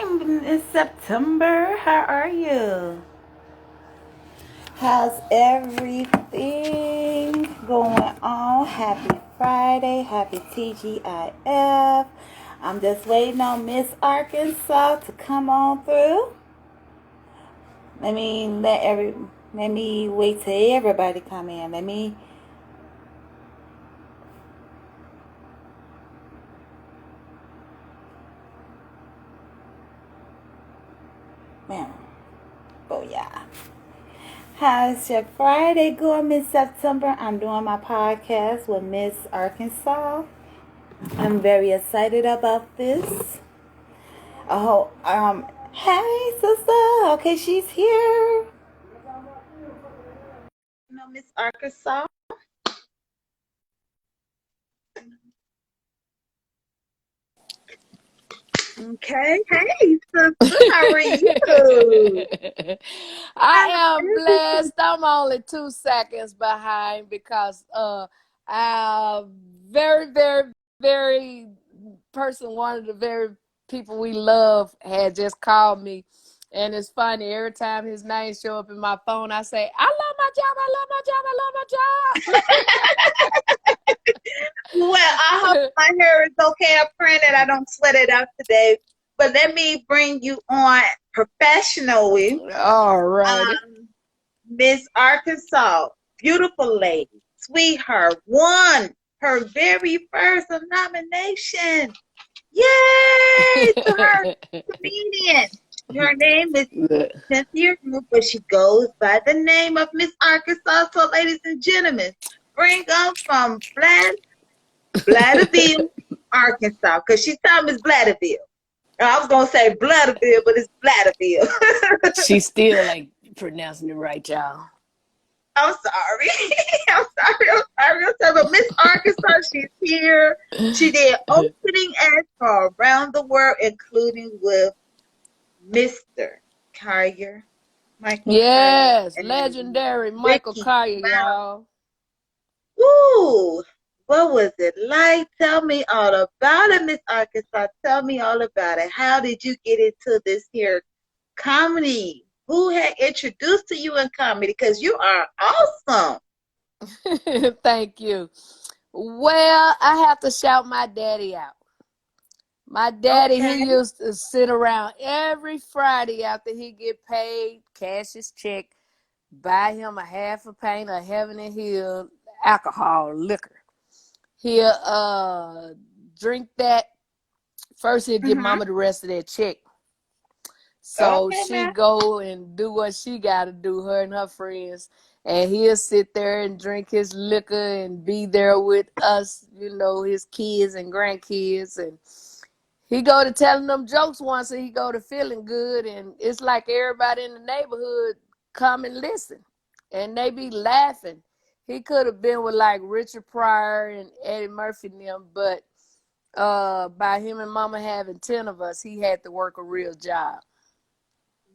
It's September. How are you? How's everything going on? Happy Friday. Happy TGIF. I'm just waiting on Miss Arkansas to come on through. Let me let me wait till everybody come in. Man. Oh yeah. How's your Friday going, Miss September? I'm doing my podcast with Miss Arkansas. I'm very excited about this. Oh, hey, sister. Okay, she's here. Miss Arkansas. Okay, hey, sister. How are you? I am blessed. I'm only 2 seconds behind because a very, very, very one of the very people we love had just called me. And it's funny, every time his name show up in my phone, I say, I love my job, I love my job, I love my job. Well, I hope my hair is okay. I pray that I don't sweat it out today. But let me bring you on professionally. All right. Ms. Arkansas, beautiful lady, sweetheart, won her very first nomination. Yay to her comedian. Her name is Cynthia Group, but she goes by the name of Miss Arkansas. So, ladies and gentlemen, bring up from Bladderville, Arkansas, because she's talking Miss Bladderville. I was going to say Bladderville, but it's Bladderville. She still ain't pronouncing it right, y'all. I'm sorry. I'm sorry. But Miss Arkansas, she's here. She did opening acts for around the world, including with Mr. Collier, Michael Yes, Collier, legendary and Michael Ricky Collier, Mouse. y'all. Woo! What was it like? Tell me all about it, Miss Arkansas. Tell me all about it. How did you get into this here comedy? Who had introduced to you in comedy? Because you are awesome. Thank you. Well, I have to shout my daddy out. My daddy, Okay. he used to sit around every Friday after he get paid, cash his check, buy him a half a pint of Heaven and Hill alcohol, liquor. He'll drink that. First he'll give Mm-hmm. mama the rest of that check. So Okay, she now. go and do what she got to do, her and her friends. And he'll sit there and drink his liquor and be there with us, his kids and grandkids. And he go to telling them jokes once and he go to feeling good. And it's like everybody in the neighborhood come and listen. And they be laughing. He could have been with like Richard Pryor and Eddie Murphy and them, but by him and mama having 10 of us, he had to work a real job.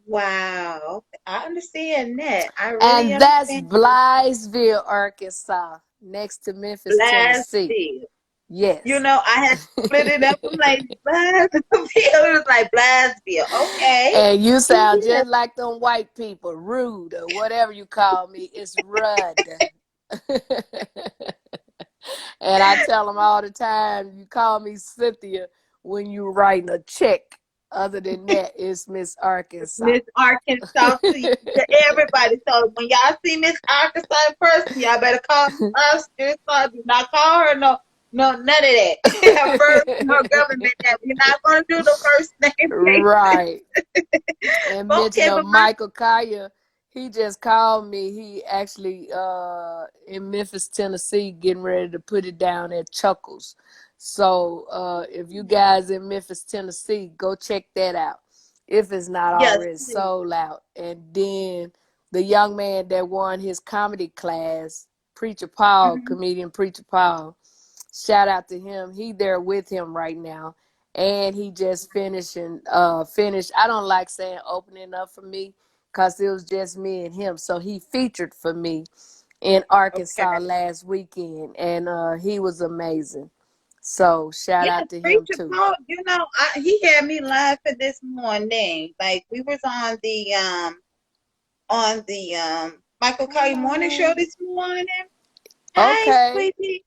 Wow. I understand that. I really And that's understand. Blytheville, Arkansas, next to Memphis, Tennessee. Blasville. Yes. I had to split it up. I'm like, Blasville. It was like Blasville. Okay. And you sound Yeah. just like them white people, rude or whatever you call me. It's Rudd. And I tell them all the time, you call me Cynthia when you writing a check. Other than that, it's Miss Arkansas. Miss Arkansas to everybody. So when y'all see Miss Arkansas in person, y'all better call us. Do not call her none of that. Her first, her government name. We're not gonna do the first name. Right. And mention Okay, of but Michael Collier, he just called me. He actually in Memphis, Tennessee, getting ready to put it down at Chuckles. So if you guys in Memphis, Tennessee, go check that out if it's not yes, already sold out. And then the young man that won his comedy class, Preacher Paul, mm-hmm. comedian Preacher Paul, shout out to him. He there with him right now. And he just finished. I don't like saying opening up for me because it was just me and him. So he featured for me in Okay. Arkansas last weekend, and he was amazing. So shout Yeah, out to him Preacher too. Paul, he had me laughing this morning. Like we was on the Michael Collier morning show this morning. Hey, Okay. sweetie.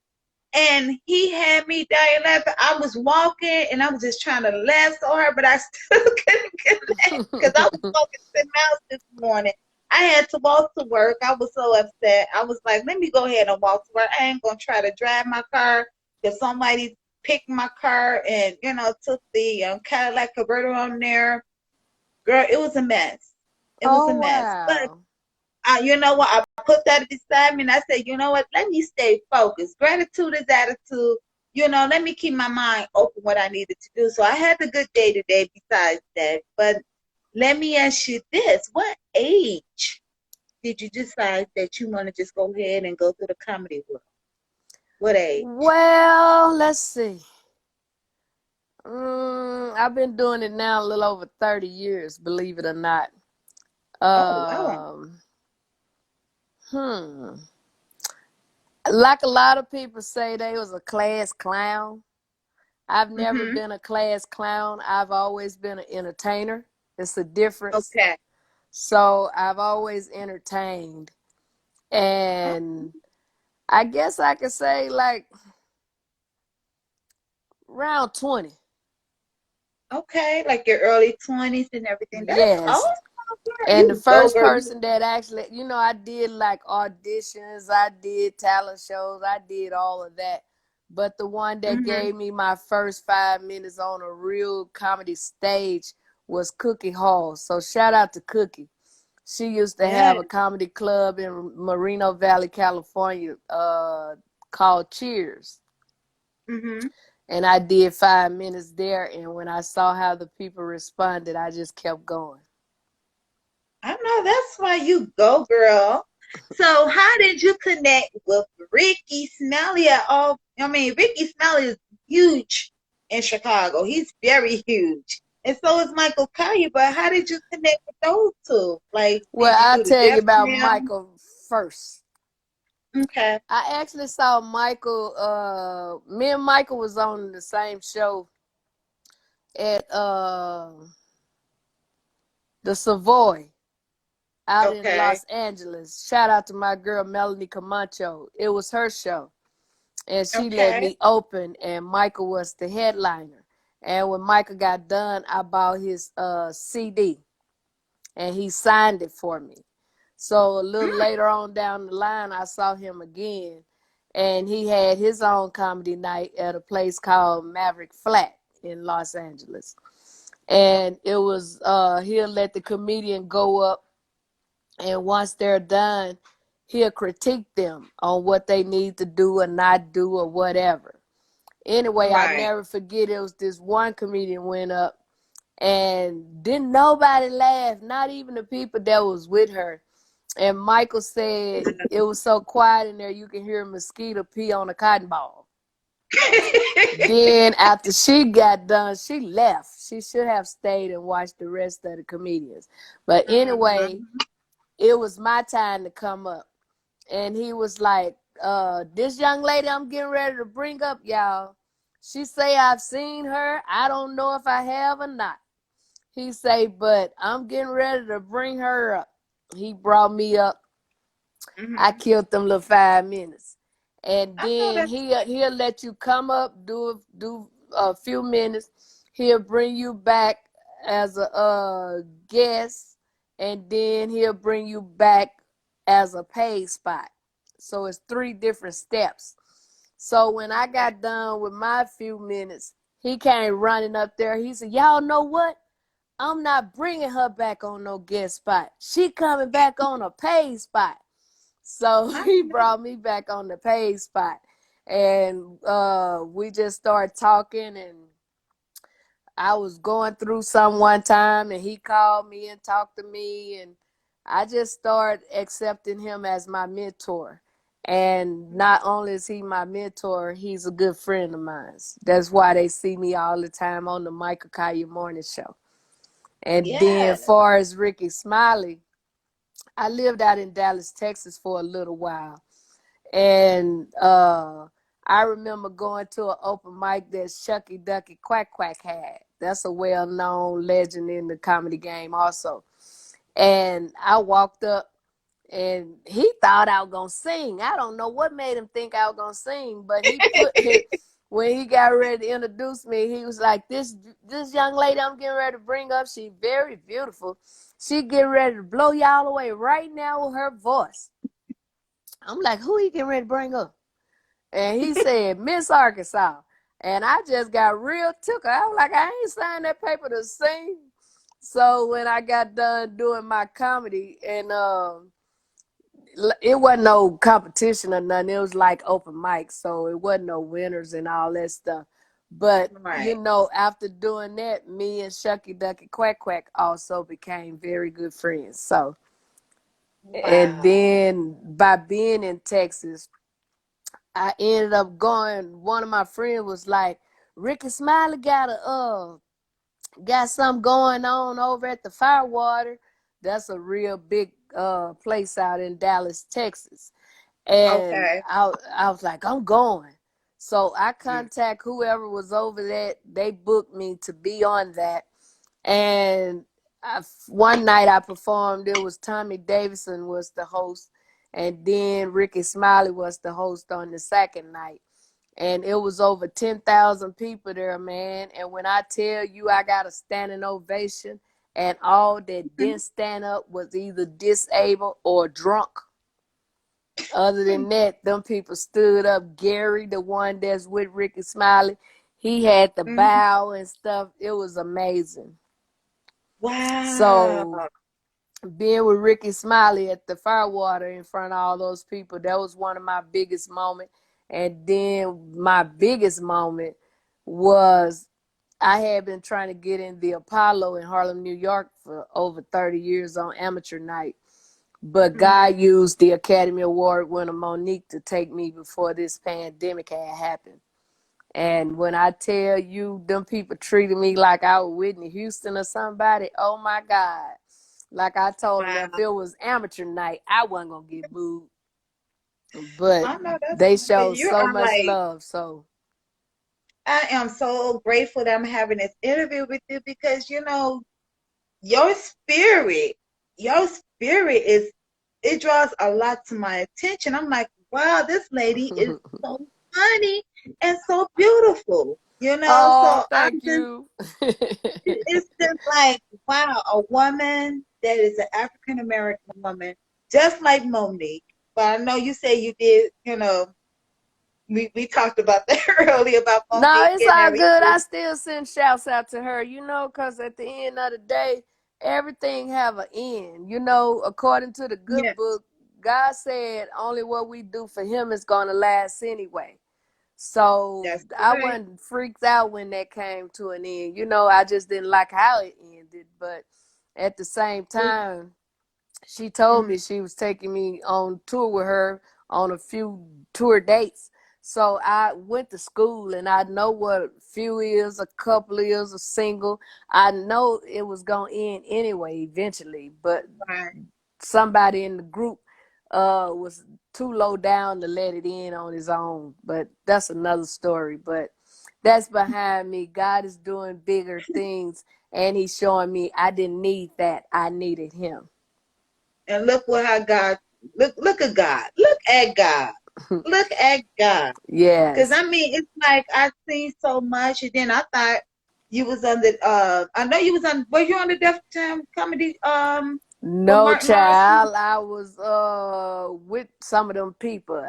And he had me dying laughing. I was walking and I was just trying to laugh so hard, but I still couldn't laugh because I was walking 10 miles this morning. I had to walk to work. I was so upset. I was like, let me go ahead and walk to work. I ain't going to try to drive my car because somebody picked my car and, took the Cadillac converter on there. Girl, it was a mess. It was a Oh mess. But wow. you know what? I put that beside me and I said, you know what? Let me stay focused. Gratitude is attitude. Let me keep my mind open what I needed to do. So I had a good day today besides that. But let me ask you this. What age did you decide that you want to just go ahead and go through the comedy world? What age? Well, let's see. I've been doing it now a little over 30 years, believe it or not. Oh, wow. Um, hmm. Like a lot of people say they was a class clown. I've never Mm-hmm. been a class clown. I've always been an entertainer. It's a difference. Okay. So I've always entertained. Oh, And I guess I could say like around 20. okay. Like your early 20s and everything. That's Yes. oh, girl. And the You go, first girl. person that actually, I did like auditions, I did talent shows, I did all of that. But the one that Mm-hmm. gave me my first 5 minutes on a real comedy stage was Cookie Hall. So shout out to Cookie. She used to Yeah. have a comedy club in Moreno Valley, California, called Cheers. Mm-hmm. And I did 5 minutes there. And when I saw how the people responded, I just kept going. I know that's why you go, girl. So how did you connect with Ricky Smiley at all? I mean, Ricky Smiley is huge in Chicago. He's very huge. And so is Michael Collier, but how did you connect with those two? Like, Well, did you I'll do the tell you Deaf about Jam? Michael first. Okay. I actually saw Michael, me and Michael was on the same show at the Savoy out in Okay. Los Angeles. Shout out to my girl Melanie Camacho. It was her show. And she let Okay. me open, and Michael was the headliner. And when Michael got done, I bought his CD and he signed it for me. So a little Mm, later on down the line, I saw him again, and he had his own comedy night at a place called Maverick Flat in Los Angeles. And it was he'll let the comedian go up, and once they're done, he'll critique them on what they need to do or not do or whatever. Anyway, I right. never forget it was this one comedian went up and didn't nobody laugh, not even the people that was with her. And Michael said it was so quiet in there you can hear a mosquito pee on a cotton ball. Then after she got done, she left. She should have stayed and watched the rest of the comedians. But anyway, Mhm. it was my time to come up. And he was like, this young lady I'm getting ready to bring up, y'all. She say I've seen her. I don't know if I have or not. He say, but I'm getting ready to bring her up. He brought me up. I Mhm. killed them little 5 minutes, and I know then that's he'll let you come up, do a few minutes. He'll bring you back as a guest, and then he'll bring you back as a paid spot. So it's three different steps. So when I okay. got done with my few minutes, he came running up there. He said, "Y'all know what? I'm not bringing her back on no guest spot. She coming back on a paid spot." So I he know. brought me back on the paid spot. And we just started talking, and I was going through some one time, and he called me and talked to me, and I just started accepting him as my mentor. And not only is he my mentor, he's a good friend of mine. That's why they see me all the time on the Michael Collier Morning Show. And then, Yeah. far as Ricky Smiley, I lived out in Dallas, Texas for a little while. And I remember going to an open mic that Shucky Ducky Quack Quack had. That's a well-known legend in the comedy game also. And I walked up and he thought I was gonna sing. I don't know what made him think I was gonna sing, but he put when he got ready to introduce me, he was like, this young lady I'm getting ready to bring up, she very beautiful. She getting ready to blow y'all away right now with her voice. I'm like, who he getting ready to bring up? And he said, Miss Arkansas. And I just got real tickled. I was like, I ain't signed that paper to sing. So when I got done doing my comedy, and it wasn't no competition or nothing. It was like open mic, so it wasn't no winners and all that stuff. But Right. after doing that, me and Shucky Ducky Quack Quack also became very good friends. So, and Wow. then by being in Texas, I ended up going. One of my friends was like, "Ricky Smiley got something going on over at the Firewater. That's a real big place out in Dallas, Texas." And Okay. I was like, I'm going. So I Mm. contact whoever was over that. They booked me to be on that. And one night I performed. It was Tommy Davidson was the host, and then Ricky Smiley was the host on the second night. And it was over 10,000 people there, man. And when I tell you I got a standing ovation, and all that didn't stand up was either disabled or drunk. Other than that, them people stood up. Gary, the one that's with Ricky Smiley, he had the Mhm. bow and stuff. It was amazing. Wow. So being with Ricky Smiley at the Firewater in front of all those people, that was one of my biggest moments. And then my biggest moment was I had been trying to get in the Apollo in Harlem, New York for over 30 years on amateur night. But Mhm. God used the Academy Award winner Monique to take me before this pandemic had happened. And when I tell you, them people treated me like I was Whitney Houston or somebody, oh my God. Like I told them, if Wow. it was amateur night, I wasn't going to get booed. But I know that's they right. showed You so are much like, love. So, I am so grateful that I'm having this interview with you because your spirit, your spirit is it draws a lot to my attention. I'm like, wow, this lady is so funny and so beautiful. oh, So I'm thank just you. it's just like, wow, a woman that is an African American woman, just like Monique. But I know you say you did, we talked about that earlier about No, Monique it's and all good. everything. I still send shouts out to her, because at the end of the day, everything have an end. According to the good Yeah, book, God said only what we do for him is going to last anyway. So that's I right. wasn't freaked out when that came to an end. I just didn't like how it ended. But at the same time, she told Mm, me she was taking me on tour with her on a few tour dates. So I went to school and I know what few is, a couple is, a single. I know it was going to end anyway eventually, but right. somebody in the group was too low down to let it in on his own. But that's another story. But that's behind me. God is doing bigger things and he's showing me I didn't need that. I needed him. And look what how God look at God. Look at God. Look at God. Cause Yes. I mean it's like I've seen so much and then I thought you was on the I know you was on were you on the Def Jam comedy with No, Martin Lawrence? child. I was with some of them people.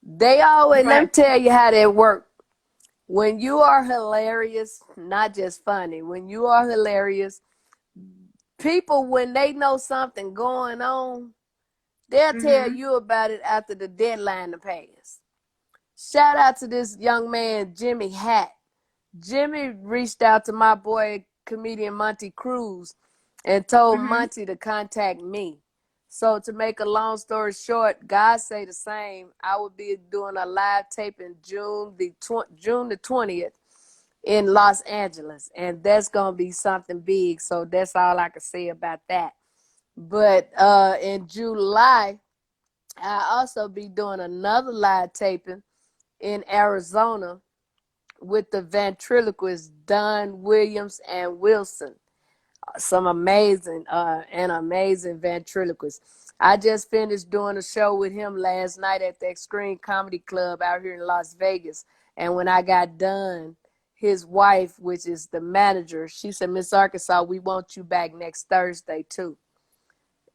They always let Right. me tell you how they work. When you are hilarious, not just funny, when you are hilarious, people when they know something going on, they'll tell Mm-hmm. you about it after the deadline to pass. Shout out to this young man, Jimmy Hatt. Jimmy reached out to my boy, comedian Monty Cruz, and told Mm-hmm. Monty to contact me. So to make a long story short, God say the same. I will be doing a live tape in June the 20th in Los Angeles, and that's gonna be something big. So that's all I can say about that. But in July, I also be doing another live taping in Arizona with the ventriloquists Dunn, Williams, and Wilson. Some amazing ventriloquists. I just finished doing a show with him last night at the Extreme Comedy Club out here in Las Vegas. And when I got done, his wife, which is the manager, she said, Miss Arkansas, we want you back next Thursday too.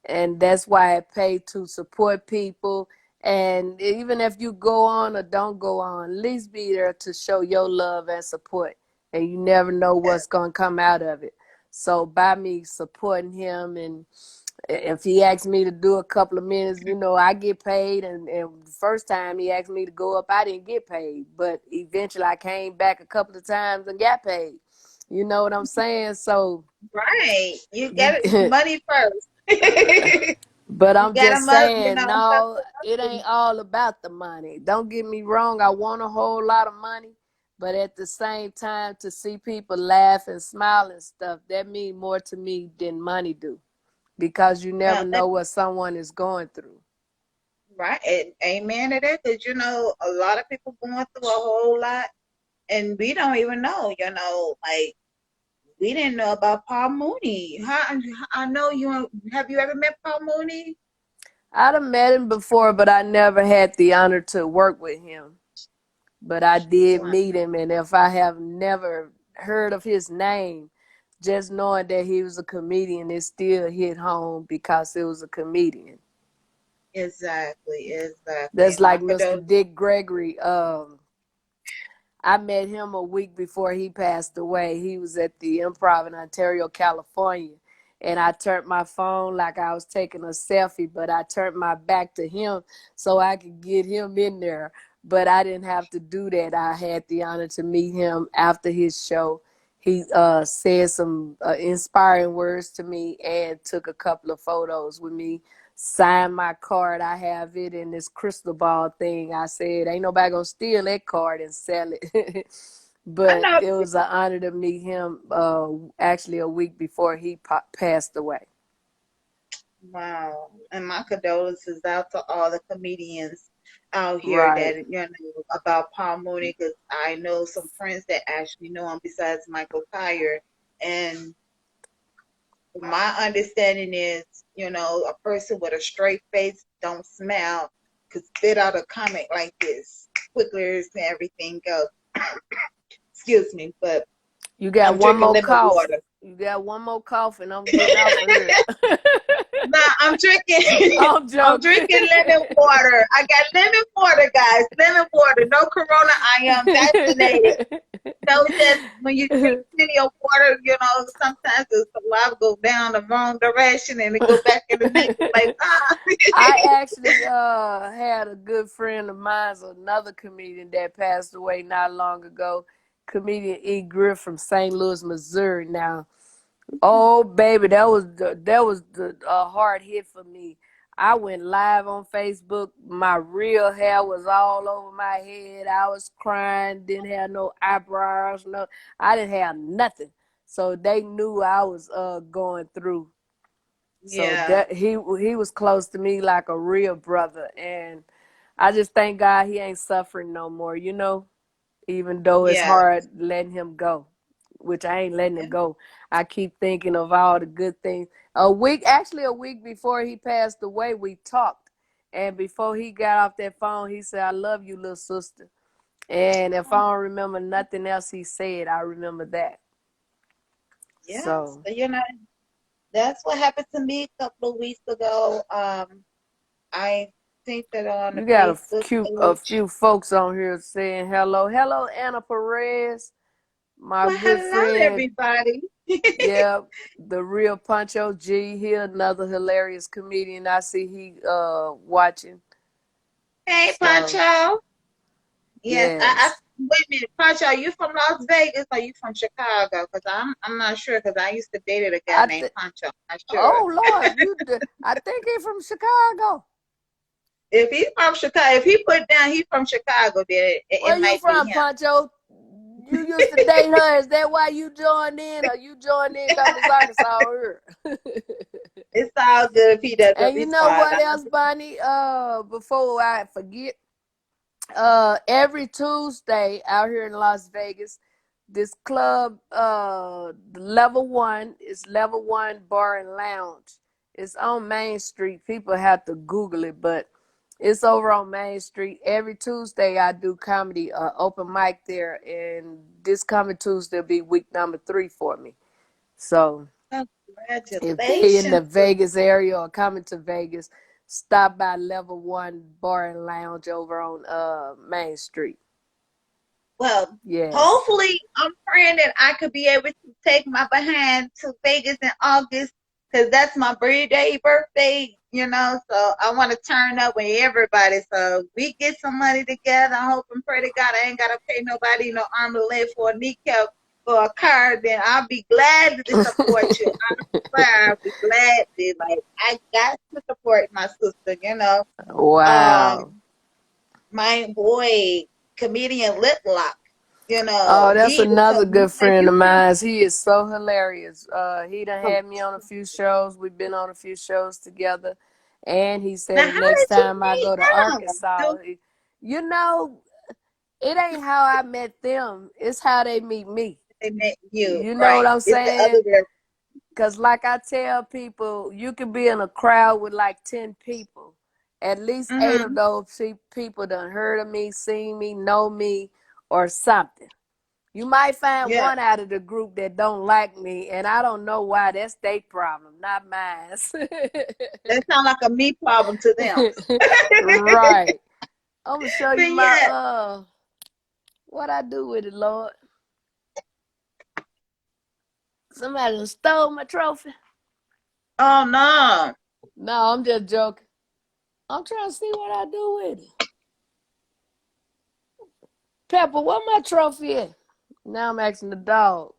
And that's why I pay to support people. And even if you go on or don't go on, at least be there to show your love and support. And you never know what's going to come out of it. So by me supporting him, and if he asked me to do a couple of minutes, I get paid. And the first time he asked me to go up, I didn't get paid. But eventually I came back a couple of times and got paid. You know what I'm saying? So Right. You you get money first. but You I'm get just them up, saying, no, it ain't all about the money. Don't get me wrong, I want a whole lot of money, but at the same time, to see people laugh and smile and stuff, that means more to me than money do, because you never well, know what someone is going through. right. And amen to that. Because, a lot of people going through a whole lot and we don't even know, like we didn't know about Paul Mooney. I know you. Have you ever met Paul Mooney? I'd have met him before, but I never had the honor to work with him. But I did Wow. meet him, and if I have never heard of his name, just knowing that he was a comedian, it still hit home because it was a comedian. Exactly, exactly. That's And my like Mr. condolences. Dick Gregory. I met him a week before he passed away. He was at the Improv in Ontario, California. And I turned my phone like I was taking a selfie, but I turned my back to him so I could get him in there. But I didn't have to do that. I had the honor to meet him after his show. He said some inspiring words to me and took a couple of photos with me, signed my card. I have it in this crystal ball thing. I said, ain't nobody gonna steal that card and sell it. I But know. it was an honor to meet him actually a week before he passed away. Wow. And my condolences out to all the comedians out here Right. that about Paul Mooney, because I know some friends that actually know him besides Michael Kyer. And my understanding is, a person with a straight face don't smile could spit out a comment like this quicker than everything goes. Excuse me, but You got I'm one drinking more lemon cough. water. You got one more cough and I'm getting off of here. Nah, I'm drinking. I'm I'm joking. drinking lemon water. I got lemon water, guys. Lemon water. No corona. I am vaccinated. Just when you drink plenty of water, sometimes the saliva goes down the wrong direction and it go back in the next place. I actually had a good friend of mine, another comedian that passed away not long ago, comedian E. Griff from St. Louis, Missouri. Now, oh baby, that was the hard hit for me. I went live on Facebook. My real hair was all over my head. I was crying. Didn't have no eyebrows. No, I didn't have nothing. So they knew I was going through. So Yeah, that he was close to me like a real brother, and I just thank God he ain't suffering no more. Even though it's yeah, hard letting him go, which I ain't letting him go. I keep thinking of all the good things. A week before he passed away, we talked. And before he got off that phone, he said, I love you, little sister. And if I don't remember nothing else he said, I remember that. yeah. So So that's what happened to me a couple of weeks ago. I think that on the you got Facebook a page. few folks on here saying hello. Hello, Anna Perez, my Well, good hello, friend. everybody. Yeah, the real Pancho G. He another hilarious comedian. I see he watching. Hey, So Pancho. Yes, yes. wait a minute, Pancho. Are you from Las Vegas? Or are you from Chicago? Because I'm not sure. Because I used to date a guy I named th- Pancho. I'm not sure. oh Lord, I think he's from Chicago. If he's from Chicago, if he put down he's from Chicago, then it Where you might be from, him. Pancho? You used to date her. Is that why you joined in, or you joined in because Ms. Arkansas here? It's all good if he doesn't And you know respond. what else, Bonnie? Before I forget, Every Tuesday out here in Las Vegas, this club, level one, is level one bar and lounge. It's on Main Street. People have to Google it, but it's over on Main Street. Every Tuesday I do comedy, open mic there, and this coming Tuesday will be week number 3 for me. So if they in the Congratulations. Vegas area or coming to Vegas, stop by level one bar and lounge over on Main Street. Well, Yes. hopefully, I'm praying that I could be able to take my behind to Vegas in August because that's my birthday, So I want to turn up with everybody. So we get some money together. I hope and pray to God I ain't got to pay nobody no arm and leg for a kneecap for a car. Then I'll be glad to support you. I swear I'll be glad to. Like, I got to support my sister. Wow. My boy, comedian Oh, that's he was another telling me, good he's like, friend you of got mine. He is so hilarious. He done to. had me on a few shows. We've been on a few shows together. And he Now, said the how next did you time I meet go to him? Arkansas, you know, it ain't how I met them. It's how they meet me. They met you, You know what right? I'm It's the other saying? way. Because, like I tell people, you could be in a crowd with like 10 people. At least 8 of Mm-hmm. those people done heard of me, seen me, know me, or something. You might find Yeah, one out of the group that don't like me, and I don't know why. That's their problem, not mine. that sounds like a me problem to them. Right. I'm gonna show But you my yeah, what I do with it, Lord. Somebody done stole my trophy. oh no. No, I'm just joking. I'm trying to see what I do with it. Pepper, where my trophy at? Now I'm asking the dog.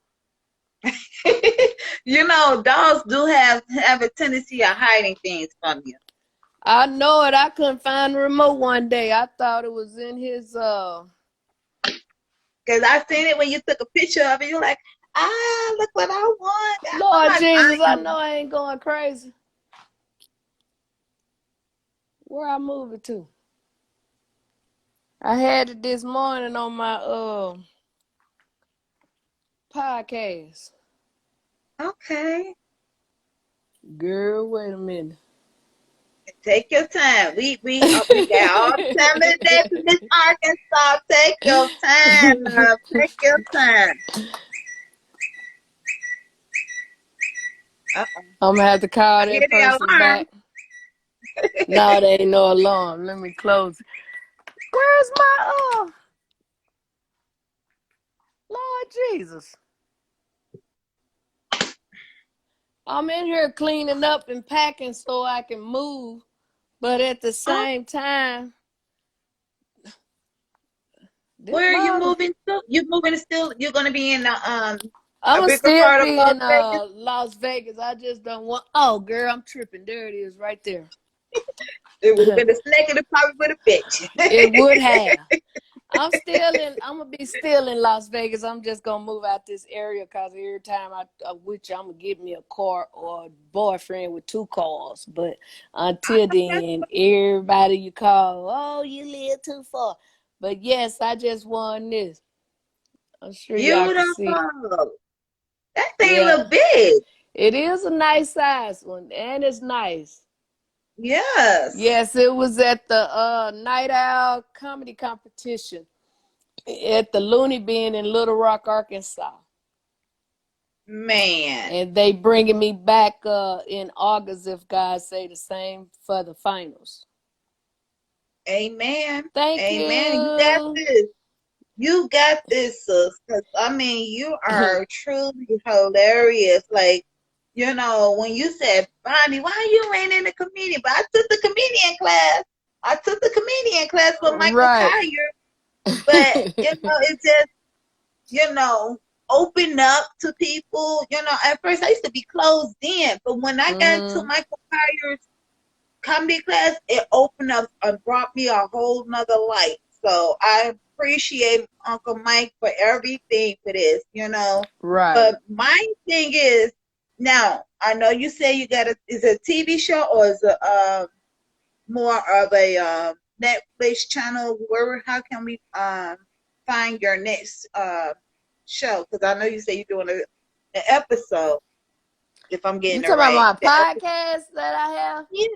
Dogs do have a tendency of hiding things from you. I know it. I couldn't find the remote one day. I thought it was in his Because I seen it when you took a picture of it. You're like, look what I want. I'm Lord like, Jesus, I I know I ain't going crazy. Where I move it to? I had it this morning on my podcast. okay. Girl, wait a minute. Take your time. We got all the time in the day for Miss Arkansas. Take your time, love. Take your time. Uh-oh. I'm gonna have to call I hear that the person alarm. back. No, there ain't no alarm. Let me close it. Where's my Lord Jesus? I'm in here cleaning up and packing so I can move, but at the Oh, same time, this where are you bottle. moving to? You moving to still? You're gonna be in I'm a gonna bigger still part of be Las in Vegas. Las Vegas. I just don't want. Oh, girl, I'm tripping. There it is, right there. It would have been a snake and it probably would have bit you. It would have. I'm gonna be still in Las Vegas. I'm just gonna move out this area because every time I with you, I'm gonna get me a car or a boyfriend with 2 cars. But until then, everybody you call, oh, you live too far. But yes, I just won this. I'm sure y'all can see. Beautiful. That thing Yeah, look big. it is a nice size one, and it's nice. Yes, Yes, it was at the Night Owl comedy competition at the Looney Bin in Little Rock, Arkansas. man. And they bringing me back in August if God say the same for the finals. Amen. Thank Amen. You got you. this. You got this, sis. Because, I mean, you are truly hilarious. Like, when you said, Bonnie, why you ain't in the comedian? But I took the comedian class. I took the comedian class with Michael Right. Collier. But, it's just, open up to people. At first I used to be closed in. But when I got to Mm, Michael Collier's comedy class, it opened up and brought me a whole nother light. So I appreciate Uncle Mike for everything for this. right. But my thing is, now I know you say you got is it a TV show or is it more of a Netflix channel? Where? How can we find your next show? Because I know you say you're doing an episode. If I'm You getting it talking about right, my the episode. podcast that I have? Yeah.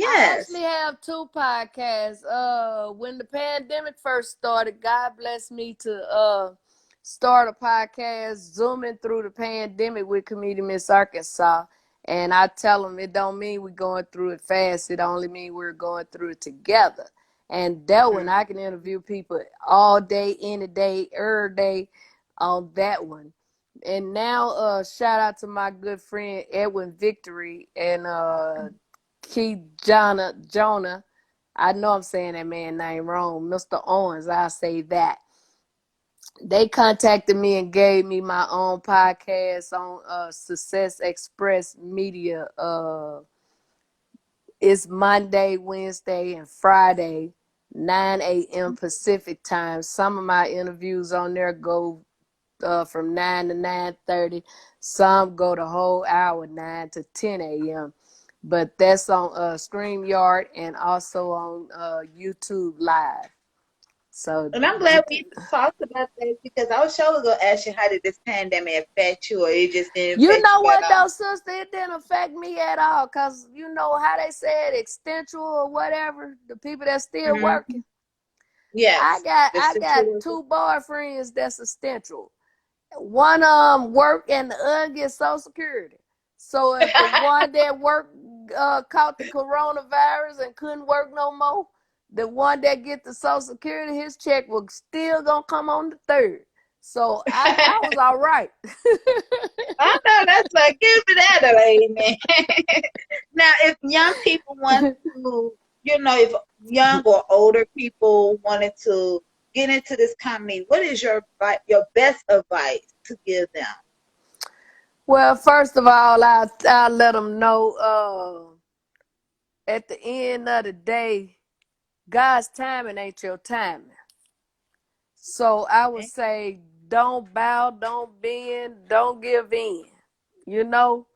I actually Yes. have two podcasts. When the pandemic first started, God blessed me to start a podcast zooming through the pandemic with comedian Ms.Arkansas. And I tell them it don't mean we're going through it fast. It only means we're going through it together. And that one, I can interview people all day, any day, every day on that one. And now, shout out to my good friend Edwin Victory and Keith Jonah. I know I'm saying that man name wrong. Mr. Owens, I'll say that. They contacted me and gave me my own podcast on Success Express Media. It's Monday, Wednesday, and Friday, 9 a.m. Pacific time. Some of my interviews on there go from 9 to 9:30. Some go the whole hour, 9 to 10 a.m. But that's on StreamYard and also on YouTube Live. So And I'm glad we talked about that because I was sure gonna ask you how did this pandemic affect you, or it just didn't you affect know you at what all. though, sister? It didn't affect me at all because you know how they said extension or whatever. The people that still Mm-hmm. working. I Yes, got the I got situation. two boyfriends that's essential. One work and the other get Social Security. So if the one that worked caught the coronavirus and couldn't work no more, the one that get the Social Security, his check was still gonna come on the third. So I was all right. I know that's like give me that amen. Now, if young people want to, if young or older people wanted to get into this comedy, what is your best advice to give them? Well, first of all, I let them know at the end of the day, God's timing ain't your timing. So I would Okay. say don't bow, don't bend, don't give in. You know,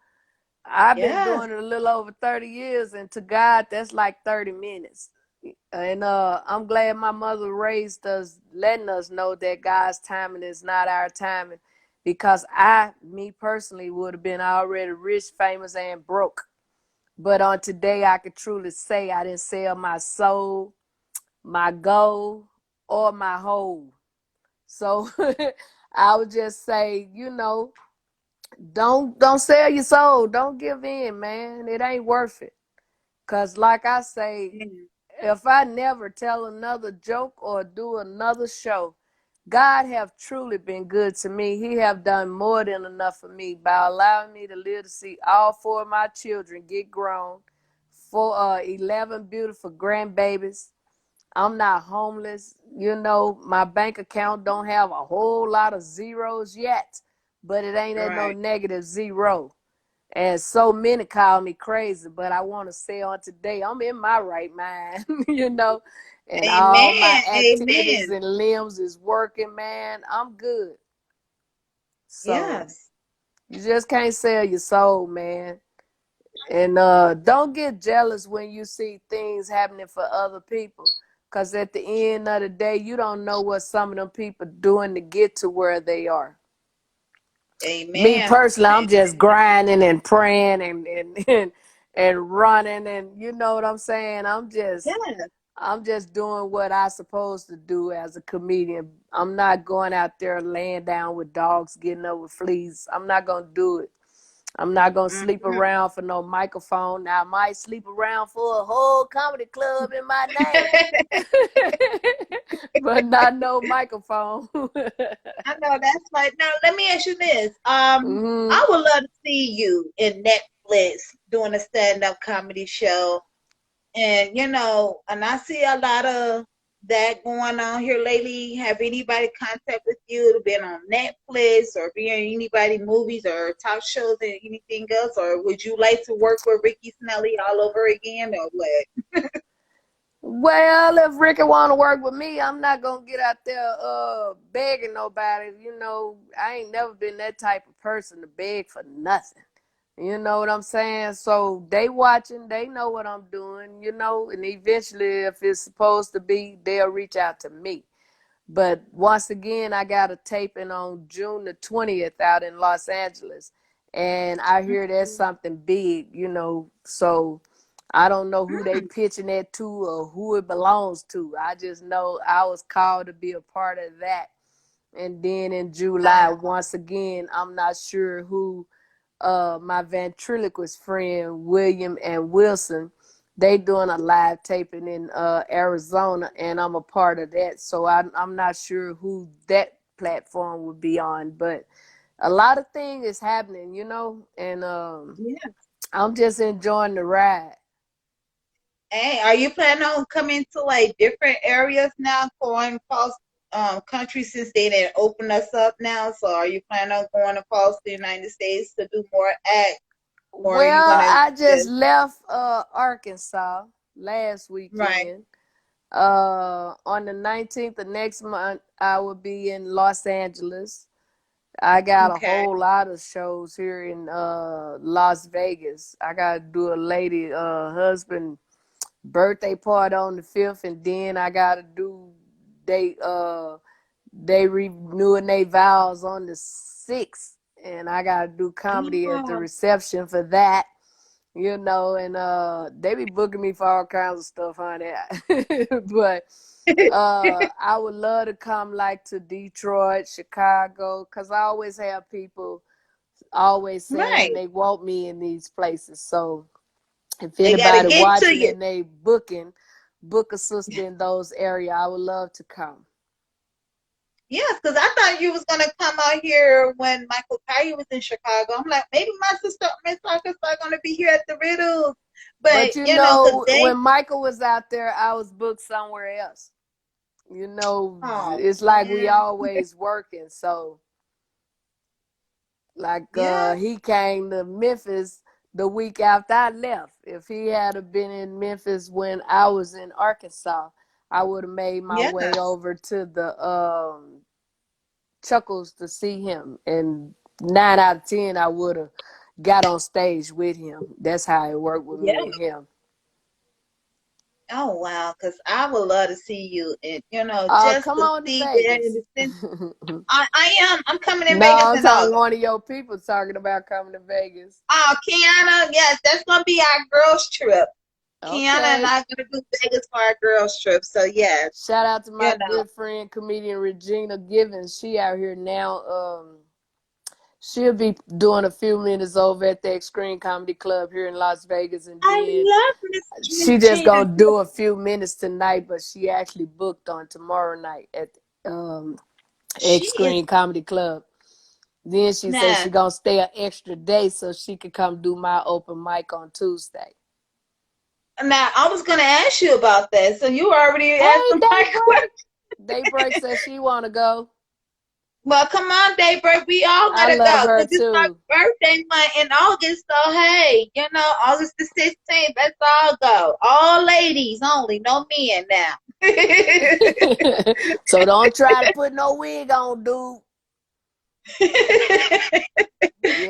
I've been Yes. doing it a little over 30 years, and to God, that's like 30 minutes. And I'm glad my mother raised us, letting us know that God's timing is not our timing, because me personally, would have been already rich, famous, and broke. But on today, I could truly say I didn't sell my soul, my gold, or my whole. So I would just say, don't sell your soul. Don't give in, man. It ain't worth it. Cause like I say, Mm. if I never tell another joke or do another show, God have truly been good to me. He have done more than enough for me by allowing me to live to see all four of my children get grown, for 11 beautiful grandbabies. I'm not homeless. My bank account don't have a whole lot of zeros yet, but it ain't at no Right. negative zero. And so many call me crazy, but I want to say on today, I'm in my right mind, and all my Amen. activities Amen. and limbs is working, man. I'm good. So Yes. you just can't sell your soul, man. And don't get jealous when you see things happening for other people. Because at the end of the day, you don't know what some of them people doing to get to where they are. Me Amen. personally, I'm just Amen. grinding and praying and running, and you know what I'm saying. Yes. I'm just doing what I supposed to do as a comedian. I'm not going out there laying down with dogs, getting up with fleas. I'm not gonna do it. I'm not gonna sleep Mhm. around for no microphone. Now I might sleep around for a whole comedy club in my name, but not no microphone. I know that's right. Now let me ask you this. hmm I would love to see you in Netflix doing a stand-up comedy show. And and I see a lot of that going on here lately. Have anybody contact with you to been on Netflix or be in anybody movies or talk shows or anything else? Or would you like to work with Ricky Snelly all over again or what? Well, if Ricky want to work with me, I'm not gonna get out there begging nobody. I ain't never been that type of person to beg for nothing. You know what I'm saying? So they watching, they know what I'm doing, and eventually if it's supposed to be, they'll reach out to me. But once again, I got a taping on June the 20th out in Los Angeles. And I hear that's something big, so I don't know who they pitching it to or who it belongs to. I just know I was called to be a part of that. And then in July, Wow. once again, I'm not sure who my ventriloquist friend William and Wilson, they doing a live taping in Arizona, and I'm a part of that. So I'm not sure who that platform would be on, but a lot of things is happening, and Yeah. I'm just enjoying the ride. Hey, are you planning on coming to like different areas now, going across countries since they didn't open us up now? So are you planning on going across the United States to do more acts, or are you Well, gonna I just just left Arkansas last right? weekend. On the 19th of next month, I will be in Los Angeles. I got a Okay. whole lot of shows here in Las Vegas. I got to do a lady husband birthday party on the 5th, and then I got to do they they renewing their vows on the 6th, and I got to do comedy at the Oh, reception for that. And they be booking me for all kinds of stuff, honey. But I would love to come like to Detroit, Chicago, because I always have people always saying right. they want me in these places. So if They gotta anybody get to watching you. and they book a sister in those areas, I would love to come. Yes, because I thought you was gonna come out here when Michael Perry was in Chicago. I'm like, maybe my sister Miss Arkansas gonna be here at the Riddles, but But because they, when Michael was out there, I was booked somewhere else. oh It's like we man, always working. So like yeah, he came to Memphis the week after I left. If he had been in Memphis when I was in Arkansas, I would have made my way yes, over to the Chuckles to see him. And 9 out of 10 I would have got on stage with him. That's how it worked with yeah. me and him. Oh wow, because I would love to see you, and just Come to on to see there in Vegas. the sense. I am. I'm coming in No, Vegas I'm in talking August. one of your people talking about coming to Vegas. Oh, Kiana, yes, that's gonna be our girls trip. Kiana and Okay. I are gonna do Vegas for our girls trip. So yes, Shout out to you my know. good friend comedian Regina Givens. She out here now. She'll be doing a few minutes over at the Extreme Comedy Club here in Las Vegas, and I then love Miss she just Regina. gonna do a few minutes tonight. But she actually booked on tomorrow night at She is Extreme Comedy Club. Then she said now. she gonna stay an extra day so she could come do my open mic on Tuesday. Now I was gonna ask you about that. So you already Hey, answered my question. Daybreak. Daybreak says she wanna go. Well, come on, Daybreak. We all I gotta love go her because it's my too. birthday month in August. So hey, August the 16th. Let's all go. All ladies only, no men now. So don't try to put no wig on, dude.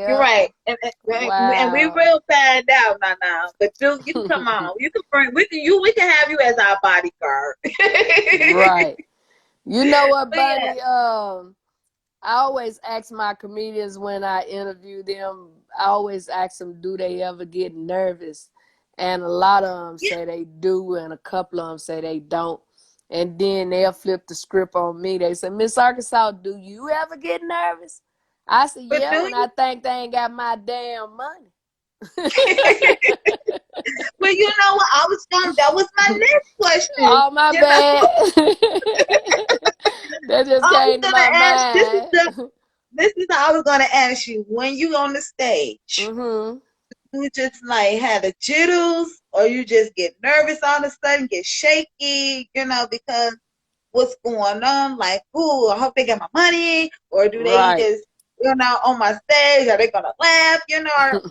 You're Yep. right, and we Wow. will find out now. But you can come on. You can bring. We can have you as our bodyguard. Right. You know what, But yeah, Bunny? I always ask my comedians when I interview them, I always ask them, do they ever get nervous? And a lot of them yeah. say they do, and a couple of them say they don't. And then they'll flip the script on me. They say, Miss Arkansas, do you ever get nervous? I said, But yeah, do when I think they ain't got my damn money. you? Well, you know what? I was going. That was my next question. Oh, my bad. That just I was came to gonna my ask. This is mind. the. This is how I was gonna ask you when you on the stage. Mm-hmm. You just like had the jitters, or you just get nervous all of a sudden, get shaky, because what's going on? Like, ooh, I hope they get my money, or do they Right. just, on my stage, are they gonna laugh? Well,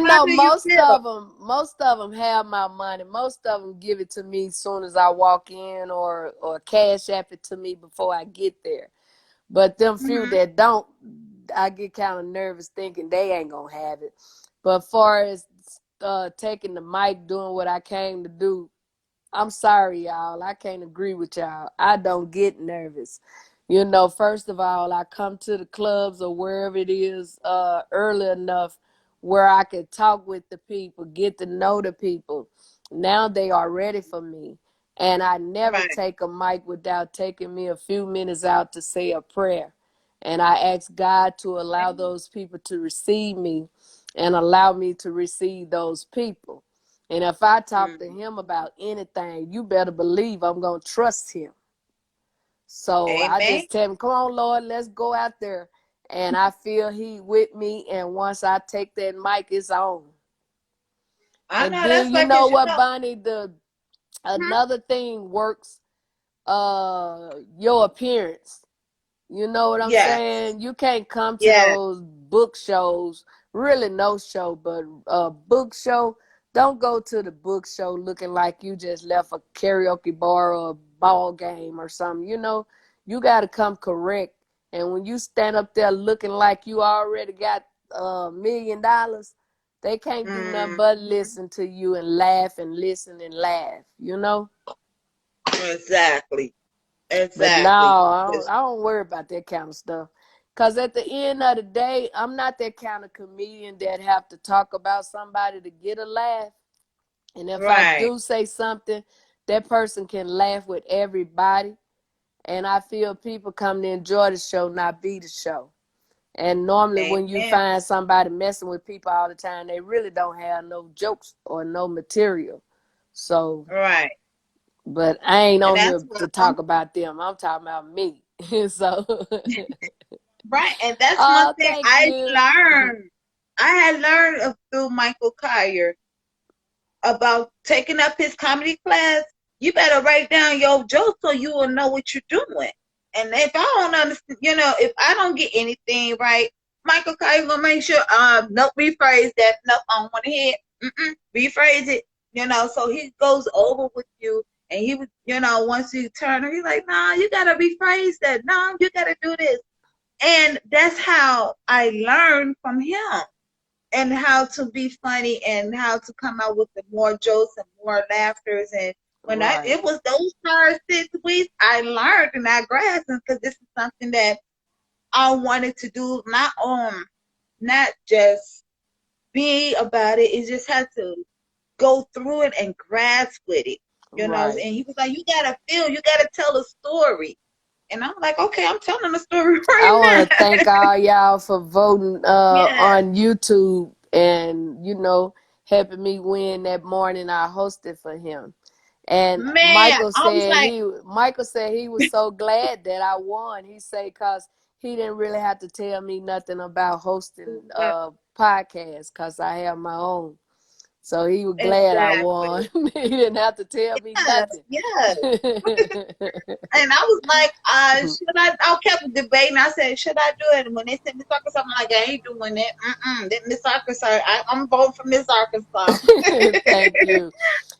How do you feel? most of them have my money. Most of them give it to me as soon as I walk in, or cash app it to me before I get there. But them few Hmm. that don't, I get kind of nervous thinking they ain't gonna have it. But far as taking the mic, doing what I came to do, I'm sorry, y'all. I can't agree with y'all. I don't get nervous. You know, first of all, I come to the clubs or wherever it is early enough where I can talk with the people, get to know the people. Now they are ready for me. And I never Right. take a mic without taking me a few minutes out to say a prayer. And I ask God to allow those people to receive me and allow me to receive those people. And if I talk to Mm. him about anything, you better believe I'm going to trust him. So I Amen. just tell him, come on, Lord, let's go out there. And I feel he with me. And once I take that mic, it's on. I And know then that's you like know it should what, know. Bonnie? Hmm? Another thing works, your appearance. You know what I'm Yes. saying? You can't come to Yes. those book shows, really no show, but a book show. Don't go to the book show looking like you just left a karaoke bar or a ball game or something. You know, you got to come correct. And when you stand up there looking like you already got $1 million, they can't do nothing but Hmm. listen to you and laugh and listen and laugh, you know? Exactly. But no, Exactly. I don't worry about that kind of stuff. Cause at the end of the day, I'm not that kind of comedian that have to talk about somebody to get a laugh. And if I Right. do say something, that person can laugh with everybody. And I feel people come to enjoy the show, not be the show. And normally when you Amen. find somebody messing with people all the time, they really don't have no jokes or no material. So, Right. but I ain't And on that's here what to talk about them. I'm talking about me. So, right. And that's one oh, thing thank I you. learned. I had learned through Michael Kyer about taking up his comedy class. You better write down your jokes so you will know what you're doing. And if I don't understand, if I don't get anything right, Michael Kyle gonna make sure, no, rephrase that. No, I don't want to hear it. Rephrase it. So he goes over with you, and he would, once you turn, he's like, nah, you gotta rephrase that. No, you gotta do this. And that's how I learned from him, and how to be funny, and how to come out with the more jokes and more laughters. And Right, it was those hard 6 weeks, I learned and I grasped, because this is something that I wanted to do, not just be about it. It just had to go through it and grasp with it. And right. he was like, you gotta tell a story. And I'm like, okay, I'm telling a story I want to right now. thank all y'all for voting Yeah. on YouTube and, helping me win that morning I hosted for him. And Man, I was like, Michael said he was so glad that I won. He said cause he didn't really have to tell me nothing about hosting podcasts cause I have my own. So he was glad I won. exactly. He didn't have to tell me Yes, nothing. yes. And I was like, should I? I kept debating. I said, should I do it? And when they said Miss Arkansas, I'm like, I ain't doing it. That Miss Arkansas, I'm voting for Miss Arkansas. Thank you.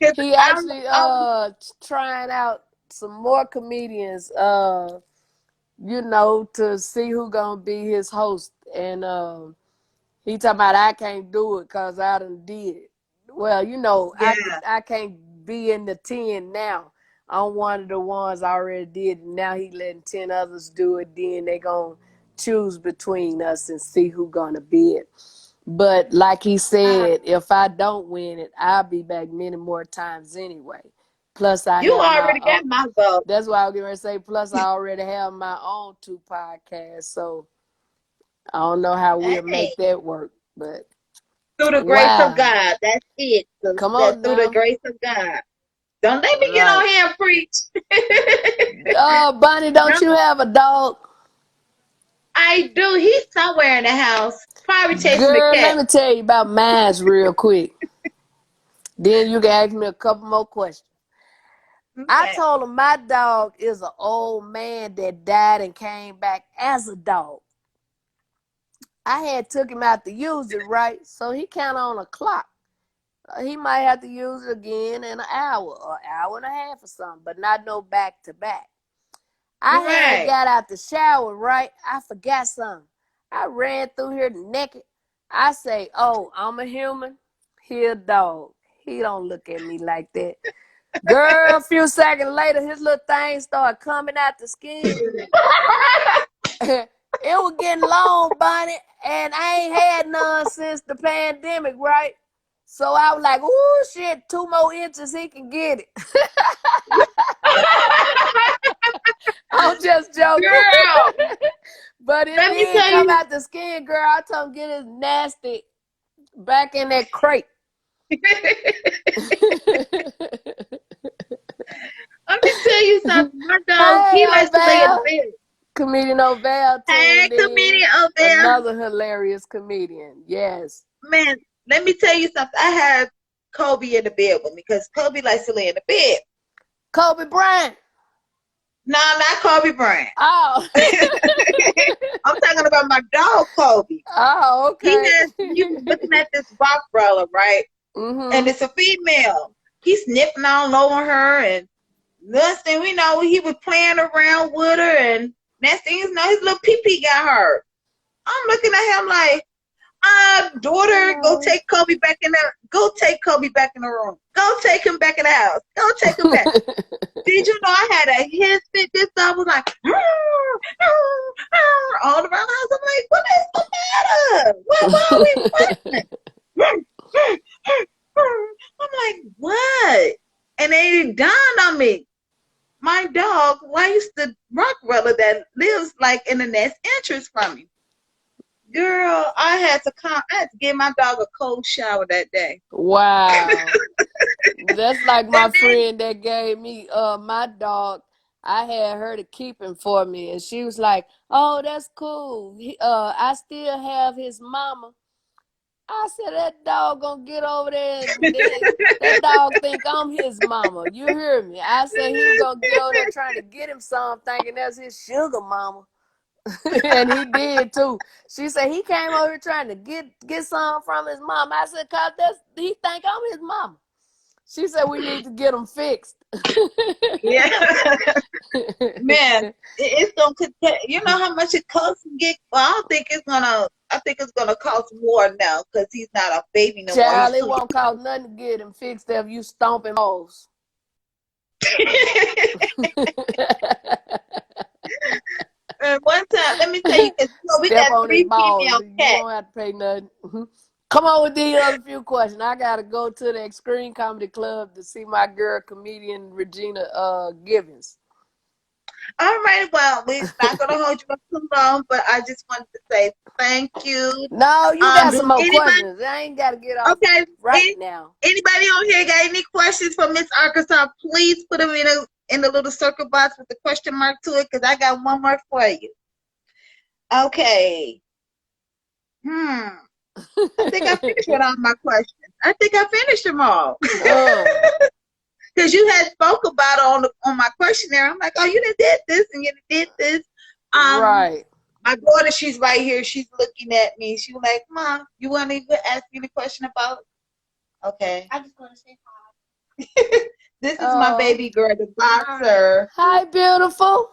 Cause He actually trying out some more comedians to see who gonna be his host. And he talking about I can't do it because I done did it. Well, yeah. I can't be in the 10 now. I'm one of the ones I already did, and now he letting 10 others do it. Then they gonna choose between us and see who gonna be it. But like he Uh, said, if I don't win it, I'll be back many more times anyway. Plus, I you have my already got my vote. that's why I was going to say. Plus, I already have my own 2 podcasts, so I don't know how we'll Hey, make that work. But through the grace of wow, God, that's it. come That on through the now, grace of God. Don't let me get right? on here and preach. Oh, Bonnie, don't No, you have a dog? I do. He's somewhere in the house, probably chasing the Girl, let cat. me tell you about mine real quick. Then you can ask me a couple more questions. I Okay. told him my dog is an old man that died and came back as a dog. I had took him out to use it, right? So he count on a clock. He might have to use it again in an hour or hour and a half or something, but not no back to back. I had Right. got out the shower, right? I forgot something. I ran through here naked. I say, oh, I'm a human. He a dog. He don't look at me like that. Girl, a few seconds later, his little thing started coming out the skin. It was getting long, Bonnie, and I ain't had none since the pandemic, right? So I was like, ooh, shit, 2 more inches, he can get it. I'm just joking. Girl, But it let me did tell come you. out the skin, girl. I told him get his nasty back in that crate. Let me tell you something. My dog, Hey, he likes to lay in the Ovell. bed. Comedian Ovell Hey, tuned in. comedian over there. Another hilarious comedian. Yes. Man, let me tell you something. I had Kobe in the bed with me because Kobe likes to lay in the bed. Kobe Bryant. No, not Kobe Bryant. Oh. I'm talking about my dog, Kobe. Oh, okay. He was looking at this Rottweiler, right? And it's a female. He's sniffing all over her, and next thing we know, he was playing around with her, and next thing you know, his little pee-pee got hurt. I'm looking at him like, daughter, go take Kobe back in the room. Go take him back in the house. Go take him back. Did you know I had a his fit? This dog was like all around the house. I'm like, what is the matter? What are we fighting? I'm like, what? And it dawned on me. My dog likes the Rottweiler that lives like in the next entrance from me. Girl, I had to give my dog a cold shower that day. Wow. That's like my And then friend that gave me my dog. I had her to keep him for me, and she was like, "Oh, that's cool. I still have his mama." I said, "That dog gonna get over there. That dog think I'm his mama. You hear me?" I said he was gonna get over there trying to get him some, thinking that's his sugar mama. And he did too. She said he came over here trying to get some from his mom. I said, "Cause he think I'm his mama." She said we need to get him fixed. yeah, man, it's gonna. You know how much it costs to get? Well, I don't think it's gonna. I think it's gonna cost more now because he's not a baby no more. He's Child, it too won't cost nothing to get him fixed if you stomp him balls. And one time, let me tell you, because we Step got on his 3 balls. female You cats. won't have to pay nothing. Come on with these other few questions. I gotta go to the Extreme Comedy Club to see my girl comedian Regina Givens. All right, well, we're not gonna hold you up too long, but I just wanted to say thank you. No, you got Do some more anybody? questions. I ain't gotta get off Okay, right now. anybody on here got any questions for Miss Arkansas? Please put them in the little circle box with the question mark to it, because I got one more for you. Okay. I think I finished with all my questions. I think I finished them all. Because you had spoke about it on my questionnaire. I'm like, oh, you did this and you did this. Right. My daughter, she's right here. She's looking at me. She was like, Mom, you want to even ask me the question about it? Okay. I just want to say hi. This is my baby girl, the boxer. Hi, beautiful.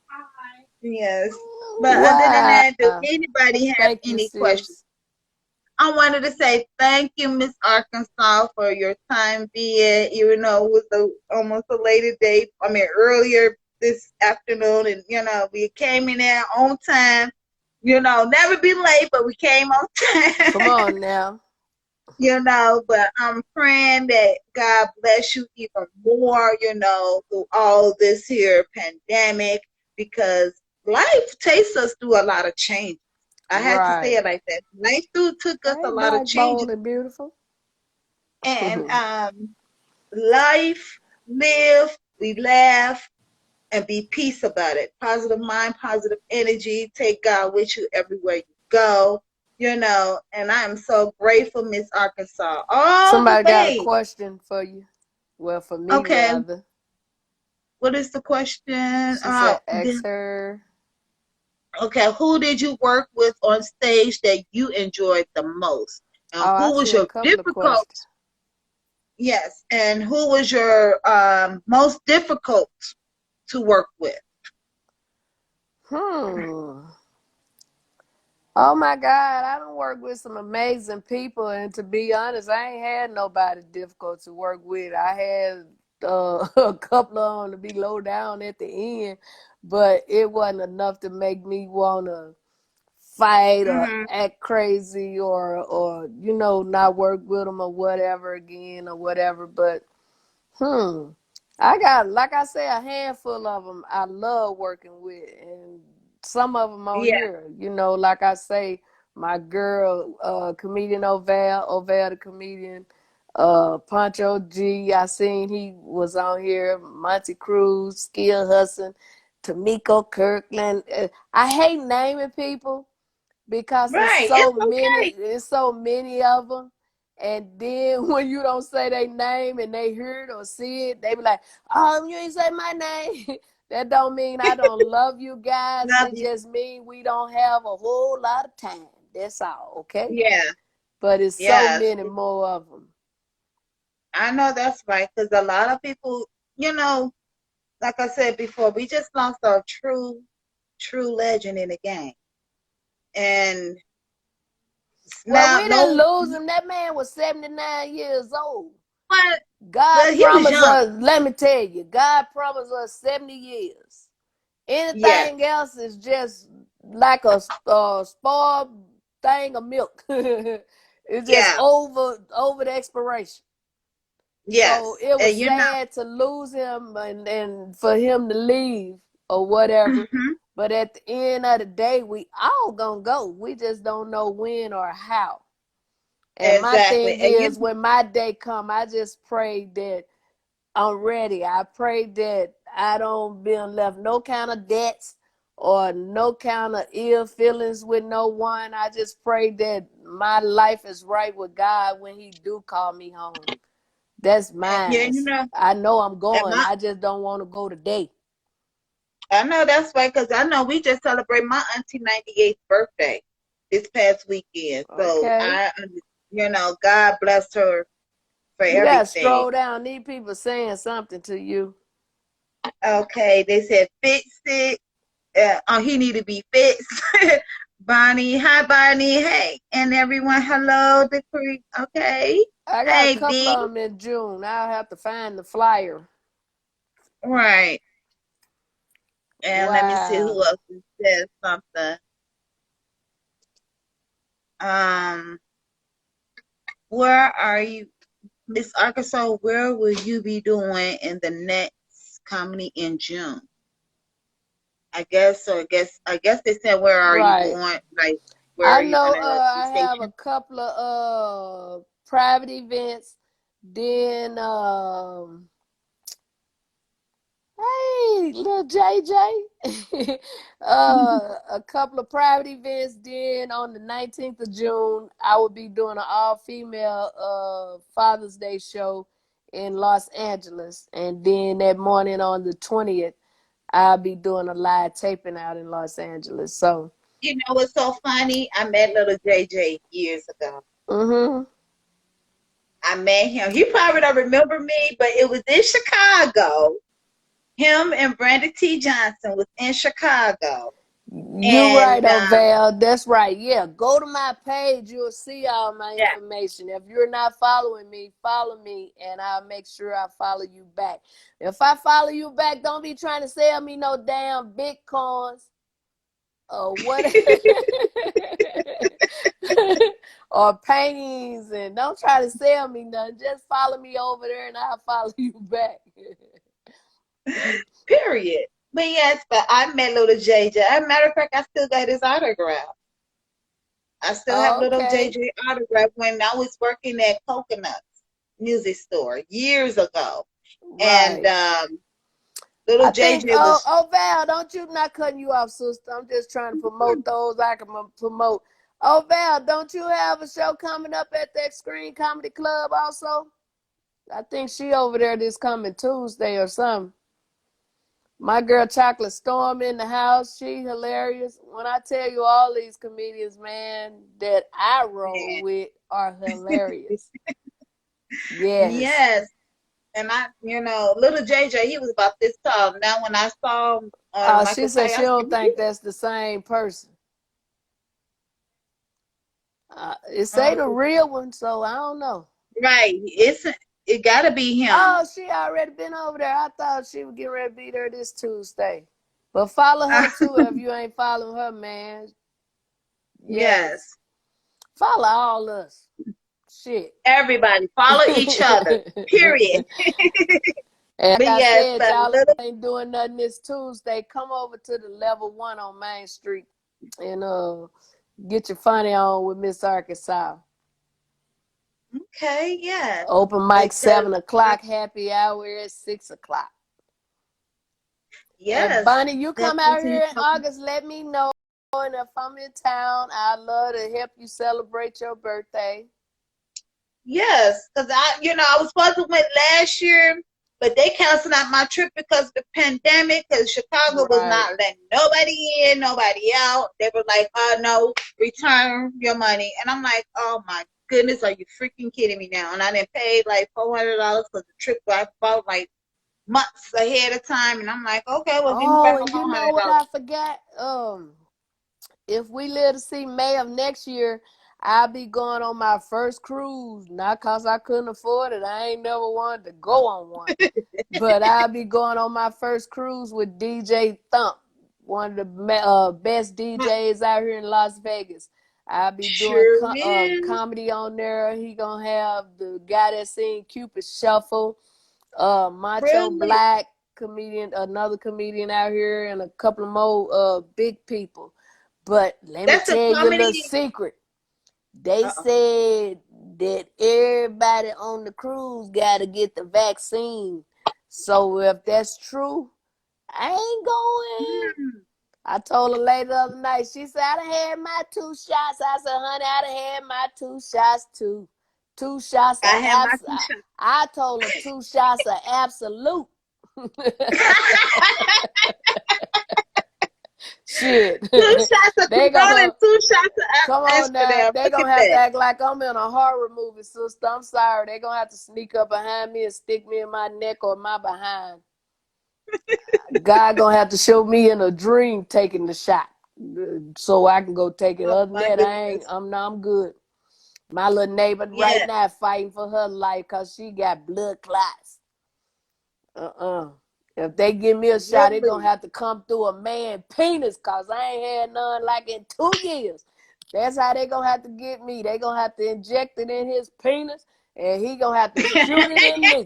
Hi. Yes. But other than that, does anybody have Thank you, any sis. questions? I wanted to say thank you, Miss Arkansas, for your time being, even though it was almost a later date. I mean, earlier this afternoon, and, we came in there on time. Never been late, but we came on time. Come on now. But I'm praying that God bless you even more, through all this here pandemic, because life takes us through a lot of change. I had to say it like that. Life took us a lot of changes. Bold and beautiful. And life, live, we laugh, and be peace about it. Positive mind, positive energy. Take God with you everywhere you go. And I am so grateful, Miss Arkansas. Somebody got a question for you. Well, for me, okay. rather. What is the question? She said, ask her. Okay, who did you work with on stage that you enjoyed the most? And who was your difficult? Yes, and who was your most difficult to work with? Oh my God, I don't work with some amazing people, and to be honest, I ain't had nobody difficult to work with. I had a couple of them to be low down at the end, but it wasn't enough to make me wanna fight or Mm-hmm. act crazy or not work with them or whatever again or whatever. But Hmm. I got, like I say, a handful of them I love working with, and some of them on Yeah. here. Like I say, my girl, comedian Ovale the comedian, Pancho G. I seen he was on here. Monty Cruz, Skill Hudson, Tamiko Kirkland. I hate naming people because it's Right. so It's many okay. it's so many of them, and then when you don't say their name and they hear it or see it, they be like, you ain't say my name. That don't mean I don't love you guys. Love It you. just mean we don't have a whole lot of time. That's all. Okay. Yeah. But it's so Yes. many more of them. I know that's right. Because a lot of people, you know, like I said before, we just lost our true legend in the game. And Well, now, we didn't no, lose him. That man was 79 years old. what? God But he was promised young. us, let me tell you, God promised us 70 years. Yes. Anything else is just like a spoiled thing of milk. It's just Yeah. over the expiration. So Yes. it And was you know, sad to lose him and for him to leave or whatever. mhm, But at the end of the day, we all gonna go. We just don't know when or how. And my exactly. thing And is, when my day come, I just pray that I'm ready. I pray that I don't be left no kind of debts or no kind of ill feelings with no one. I just pray that my life is right with God when He do call me home. That's yeah, mine. you know, I know I'm and going. my I just don't want to go today. I know that's right because I know we just celebrated my auntie 98th birthday this past weekend. So Okay. God bless her for You gotta everything. stroll down. Need people saying something to you. Okay, they said fix it. He need to be fixed. Bonnie, hi Bonnie, hey, and everyone, hello, Decree. Okay, I got a hey couple D, of them in June. I'll have to find the flyer. right. And let me see who Wow. else said something. Um, where are you, Miss Arkansas? Where will you be doing in the next comedy in June? I guess. So I guess they said where are you Right. going? Like where I are you know gonna like be I have a stationed? couple of private events. Then hey, little JJ. A couple of private events. Then on the 19th of June, I will be doing an all-female Father's Day show in Los Angeles. And then that morning on the 20th, I'll be doing a live taping out in Los Angeles. So, You know what's so funny? I met little JJ years ago. mm-hmm. I met him. He probably don't remember me, but it was in Chicago. Him and Brandon T. Johnson was in Chicago. You right, And Oval. That's right. Yeah, go to my page. You'll see all my yeah, information. If you're not following me, follow me, and I'll make sure I follow you back. If I follow you back, don't be trying to sell me no damn bitcoins or what, or paintings, and don't try to sell me nothing. Just follow me over there, and I'll follow you back. period. But yes, but I met little JJ. As a matter of fact, I still got his autograph. I still have little Okay, JJ autograph when I was working at Coconuts music store years ago. And right. little I think, JJ was Val, don't you, not cutting you off, sister. I'm just trying to promote those I can promote. Oh, Val, don't you have a show coming up at that Screen Comedy Club also? I think she over there this coming Tuesday or something. My girl Chocolate Storm in the house. She hilarious. When I tell you all these comedians, man, that I roll man. with are hilarious. Yes. Yes. And little JJ, he was about this tall. Now, when I saw him on She Michael said Say, she I said, don't think that's the same person. It say the Oh, real one, so I don't know. right. It gotta be him. Oh, she already been over there. I thought she would get ready to be there this Tuesday. But follow her too if you ain't following her, man. Yes. Yes. Follow all us. Shit. Everybody follow each other. Period. And like But I yes, said, but y'all little ain't doing nothing this Tuesday. Come over to the level 1 on Main Street and get your funny on with Miss Arkansas. okay, yes. Open mic Because 7 o'clock, happy hour at 6 o'clock. And yes, Bonnie, you come out definitely. here in August, let me know. And if I'm in town, I'd love to help you celebrate your birthday. Yes, because I was supposed to went last year, but they canceled out my trip because of the pandemic. Because Chicago was Right. not letting nobody in, nobody out. They were like, "Oh no, return your money," and I'm like, "Oh my goodness, are you freaking kidding me now?" And I didn't pay like $400 for the trip I bought like months ahead of time, and I'm like, "Okay, well, give me Oh, back my and you four know hundred what dollars." I forgot? If we live to see May of next year, I'll be going on my first cruise. Not because I couldn't afford it. I ain't never wanted to go on one. But I'll be going on my first cruise with DJ Thump, one of the best DJs out here in Las Vegas. I'll be doing Sure is. comedy on there. He gonna have the guy that sing Cupid Shuffle, Macho Really? Black comedian, another comedian out here, and a couple of more big people. But let me That's a tell you a little comedy. secret. They Uh-oh. said that everybody on the cruise got to get the vaccine. So if that's true, I ain't going. Hmm. I told a lady the other night, she said, I done had my 2 shots. I said, honey, I done had my 2 shots too. 2 shots of I have my two shots. I told her 2 shots of absolute. Shit. Two shots of They Corona and gonna two shots of come on now. Amsterdam. They Look at gonna have to that. act like I'm in a horror movie, sister. I'm sorry. They gonna have to sneak up behind me and stick me in my neck or my behind. God gonna have to show me in a dream taking the shot, so I can go take it. Oh Other than my that, goodness. I'm good. My little neighbor right Yeah, now fighting for her life because she got blood clots. If they give me a shot, it gonna really. have to come through a man penis, cause I ain't had none like in 2 years. That's how they gonna have to get me. They gonna have to inject it in his penis, and he gonna have to shoot it in me.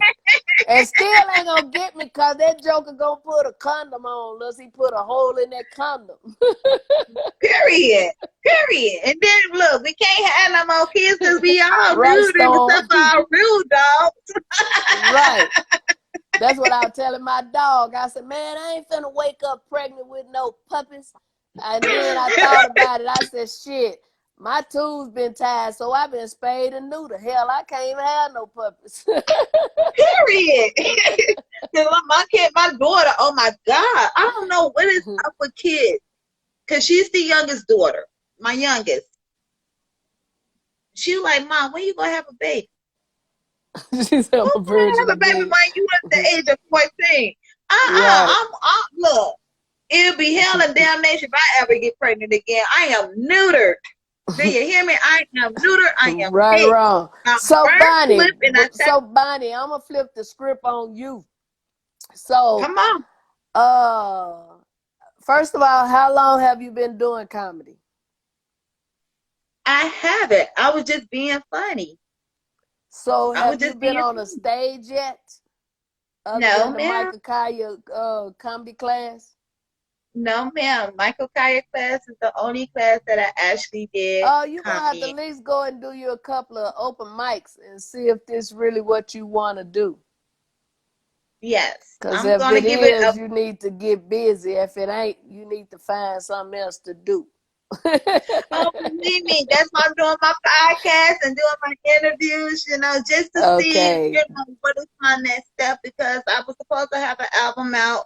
And still ain't gonna get me, cause that joker gonna put a condom on unless he put a hole in that condom. Period. Period. And then look, we can't have no more kids because we all Right, neutered except Storm? for our real dogs. Right. That's what I was telling my dog. I said, man, I ain't finna wake up pregnant with no puppies. And then I thought about it. I said, shit, my tubes been tied, so I've been spayed and neutered. Hell, I can't even have no puppies. Period. My kid, my daughter, oh my God. I don't know what is up with kids. Because she's the youngest daughter, my youngest. She like, Mom, when you gonna have a baby? She said, I'm Who's a gonna virgin have a baby again. when you at the age of 14? Right. Look, it'll be hell and damnation if I ever get pregnant again. I am neutered. Do you hear me? I am neutered. I am Right, fixed. wrong. I'm So burnt, Bonnie, flip, and I tell I'm gonna flip the script on you. So, come on. uh, first of all, how long have you been doing comedy? I have it. I was just being funny. So I was have you just been being on a funny. stage yet, other No, than the ma'am. Michael Kaya comedy class? No, ma'am. Michael Kaya class is the only class that I actually did Oh, you're gonna have to at comedy. least go and do you a couple of open mics and see if this really what you want to do. Yes, Because I'm if gonna it give it a is, you need to get busy. If it ain't, you need to find something else to do. oh, believe me, that's why I'm doing my podcast and doing my interviews, just to see, Okay. what is my next step because I was supposed to have an album out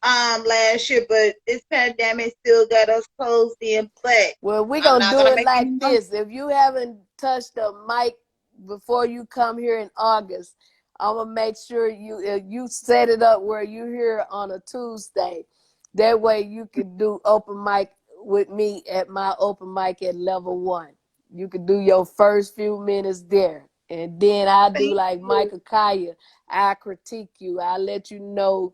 last year, but this pandemic still got us closed in. But Well, we're I'm going to not do gonna it make any like more. this. If you haven't touched a mic before you come here in August, I'm going to make sure you set it up where you're here on a Tuesday. That way you can do open mic with me at my open mic at level 1. You could do your first few minutes there. And then I do Thank like you. Michael Kaya. I critique you. I let you know,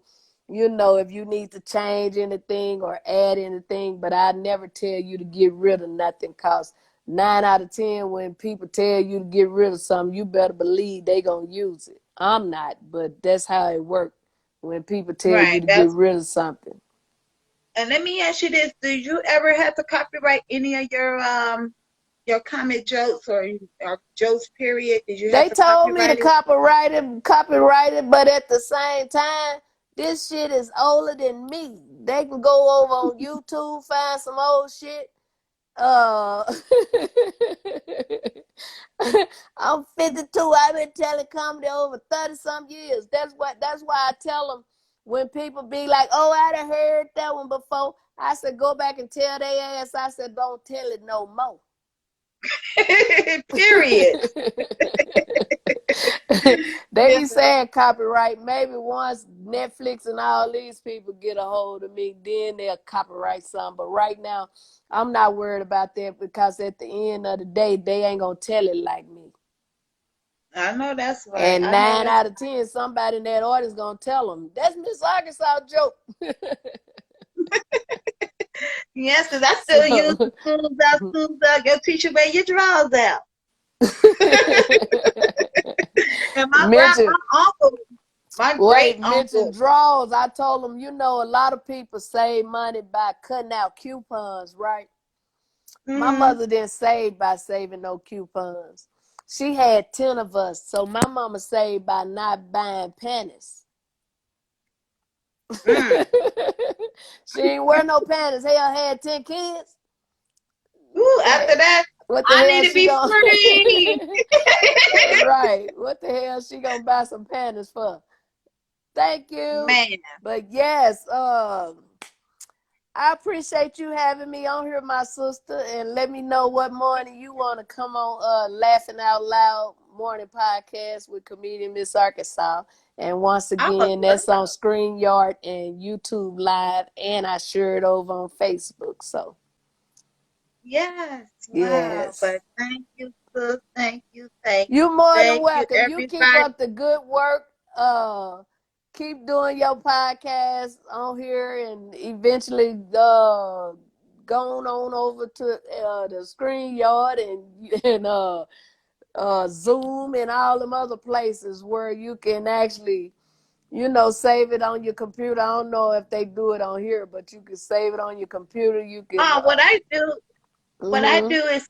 if you need to change anything or add anything, but I never tell you to get rid of nothing, cause 9 out of 10 when people tell you to get rid of something, you better believe they gonna use it. I'm not, but that's how it works when people tell you Right. to get That's rid of something. and let me ask you this: do you ever have to copyright any of your comic jokes or jokes? Period. Did you have They to told me to copyright it? copyright it, but at the same time, this shit is older than me. They can go over on YouTube, find some old shit. Uh, I'm 52. I've been telling comedy over 30 some years. That's why I tell them when people be like, "Oh, I done heard that one before." I said, "Go back and tell they ass." I said, "Don't tell it no more." Period. They Yeah, be saying copyright. Maybe once Netflix and all these people get a hold of me, then they'll copyright some. But right now, I'm not worried about that because at the end of the day, they ain't gonna tell it like me. I know that's right. And I know nine that's out of ten, somebody in that audience gonna tell them that's Miss Arkansas joke. yes, because I still use So schools out. Your teacher wear your drawers out. And mention my uncle, my great mention uncle. draws. I told them, a lot of people save money by cutting out coupons, right? My Hmm. mother didn't save by saving no coupons. She had 10 of us, so my mama saved by not buying panties. Mm. She ain't wear no panties. Hell, had 10 kids. Ooh, What, after that, what the I hell need to she be gonna free. right? What the hell she gonna buy some panties for? Thank you. Man, But yes, I appreciate you having me on here, my sister, and let me know what morning you want to come on Laughing Out Loud morning podcast with comedian Miss Arkansas. And once I would again, that's on love. StreamYard and YouTube Live, and I share it over on Facebook. So, Yes, wow. yes. But thank you, sis. Thank you, thank you, You're more than thank you, welcome. You keep everybody. up the good work. Keep doing your podcast on here, and eventually, going on over to the Screen Yard and Zoom and all them other places where you can actually, save it on your computer. I don't know if they do it on here, but you can save it on your computer. You can. What I Mm-hmm. do is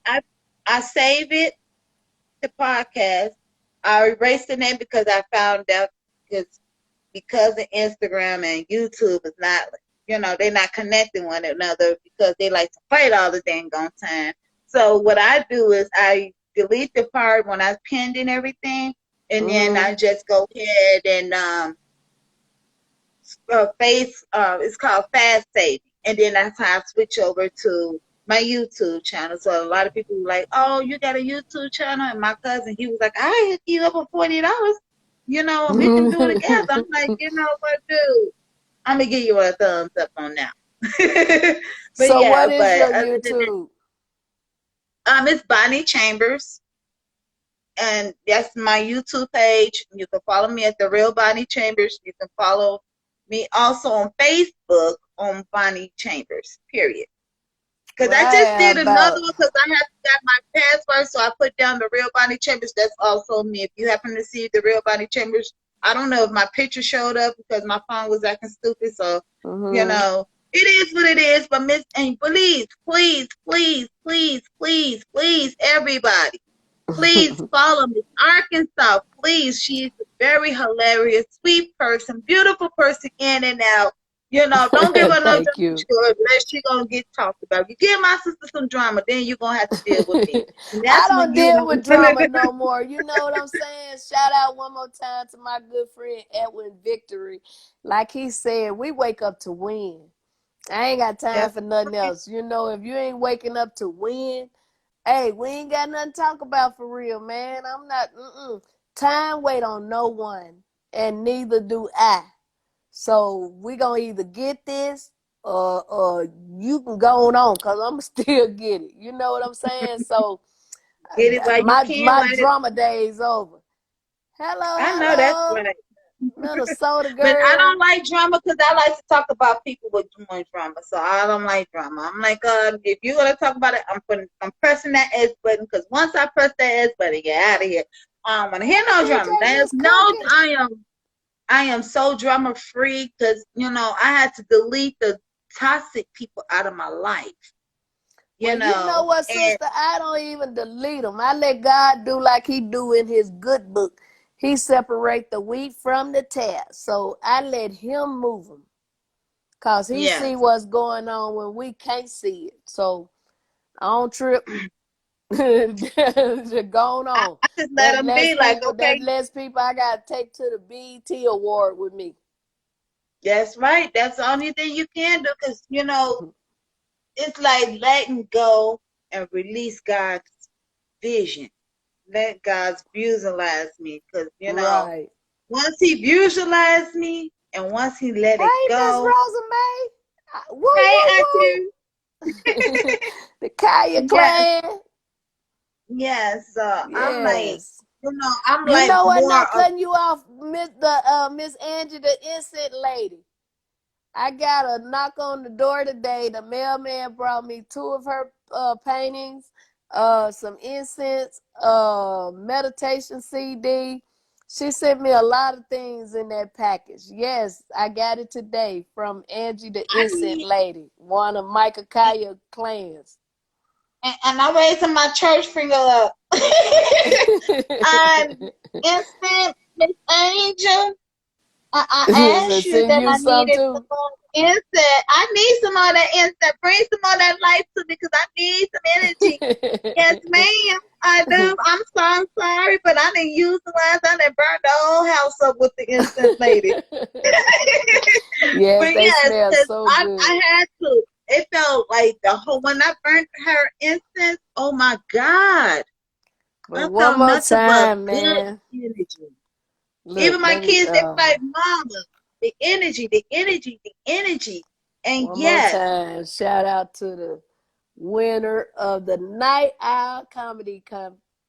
I save it the podcast. I erase the name because I found out because of Instagram and YouTube is not, they're not connecting one another because they like to fight all the dang on time. So what I do is I delete the part when I pinned and everything, and then Mm-hmm. I just go ahead and it's called fast saving, and then that's how I switch over to my YouTube channel. So a lot of people were like, "Oh, you got a YouTube channel?" And my cousin, he was like, "I hook you up for $40, and we can do it together." I'm like, you know what, dude? I'm gonna give you a thumbs up on that. But So, yeah, what is but your other than YouTube? that, it's Bonnie Chambers, and that's my YouTube page. You can follow me at the Real Bonnie Chambers. You can follow me also on Facebook on Bonnie Chambers. Period. Because I just Right did another about. one because I have got my password, so I put down the Real Bonnie Chambers. That's also me. If you happen to see the Real Bonnie Chambers, I don't know if my picture showed up because my phone was acting stupid. So, Mm-hmm. it is what it is. But and please, please, please, please, please, please, everybody. Please follow Ms. Arkansas. Please. She is a very hilarious, sweet person, beautiful person in and out. Don't give her no drama Thank you. unless she gonna get talked about. You give my sister some drama, then you're gonna have to deal with me. And I that's when don't you deal with know. drama no more. You know what I'm saying? Shout out one more time to my good friend Edwin Victory. Like he said, we wake up to win. I ain't got time That's for nothing right. else. If you ain't waking up to win, hey, we ain't got nothing to talk about for real, man. I'm not. Time wait on no one, and neither do I. So we gonna either get this or you can go on because I'm still get it. You know what I'm saying? So Get it while you can. My While drama days over. Hello, I know that's hello, right. Minnesota But I don't girl. like drama because I like to talk about people with doing drama. So I don't like drama. I'm like, if you're gonna talk about it, I'm pressing that S button because once I press that S button, get out of here. I don't want to hear Hey, no drama. DJ There's Miss no, Cookie. I am so drama free because I had to delete the toxic people out of my life. Well, you know what, And sister? I don't even delete them. I let God do like he do in his good book. He separate the wheat from the tare. So I let him move them. Because he see yes, what's going on when we can't see it. So I don't trip. Just going on. I just let them be like, That okay, less people I gotta take to the BET award with me. that's right. That's the only thing you can do because it's like letting go and release God's vision. Let God's visualize me because Right. once He visualized me and once He let it Hey, Miss go. Rosa May. Woo, Hey, woo, Auntie. woo. The Kaya Yes, clan. yes. I'm like, Yes. I'm You like know what? more Not of. cutting you off, Miss Angie, the insect lady. I got a knock on the door today. The mailman brought me 2 of her paintings, some incense, meditation CD. She sent me a lot of things in that package. Yes, I got it today from Angie, the I incense need, lady, one of Micah Kaya clans. and I'm raising my church finger up. And instant Miss Angel. I Yes, I asked you send that you I some needed some too. more instant. I need some more of that instant. Bring some more of that life to me because I need some energy. Yes, ma'am. I do. I'm sorry, but I didn't use the last. I done burned the whole house up with the instant lady. Yes, But they yes, smell because so I good. had to. It felt like the whole when I burnt her incense. Oh my God! But I one felt more nothing but time, good man. energy. Look, Even my let me kids, they were like, "Mama, the energy, the energy, the energy." And one more yes, time. Shout out to the winner of the Night Owl Comedy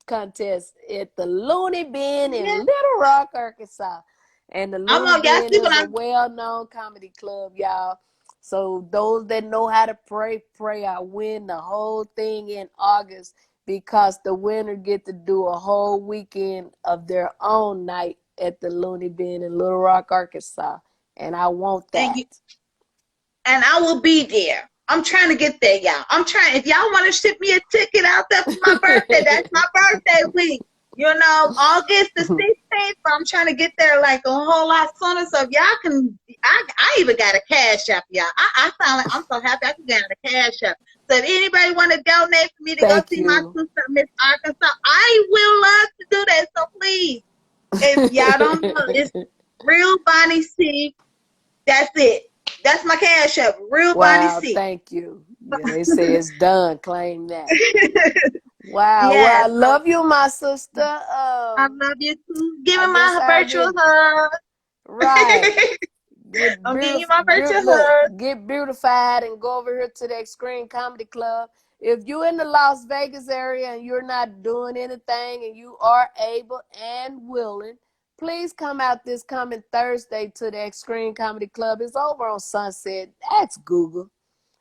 Contest at the Looney Bin in yeah. Little Rock, Arkansas. And the I'm Looney on. Y'all Bin see what is a I'm? well-known comedy club, y'all. So those that know how to pray, pray. I win the whole thing in August because the winner get to do a whole weekend of their own night at the Looney Bin in Little Rock, Arkansas. And I want And that. and I will be there. I'm trying to get there, y'all. I'm trying. If y'all want to ship me a ticket out there for my birthday, that's my birthday week. August the 16th. But I'm trying to get there like a whole lot sooner. So if y'all can, I even got a cash app, y'all. I sound like I'm so happy I can get a cash app. So if anybody want to donate for me to go Thank see my you. sister, Miss Arkansas, I will love to do that. So please, if y'all don't know, it's Real Bonnie C. That's it. That's my cash app. Real Bonnie Wow, C. thank you. Yeah, they say it's done. Claim that. Wow. Well, I Yes. So love you, my sister. I love you too. Give I me guess my I'll virtual get hug. right. Get I'm giving you beautiful, my virtual look, hug. get beautified and go over here to the Extreme Comedy Club. If you're in the Las Vegas area and you're not doing anything and you are able and willing, please come out this coming Thursday to the Extreme Comedy Club. It's over on Sunset. That's Google.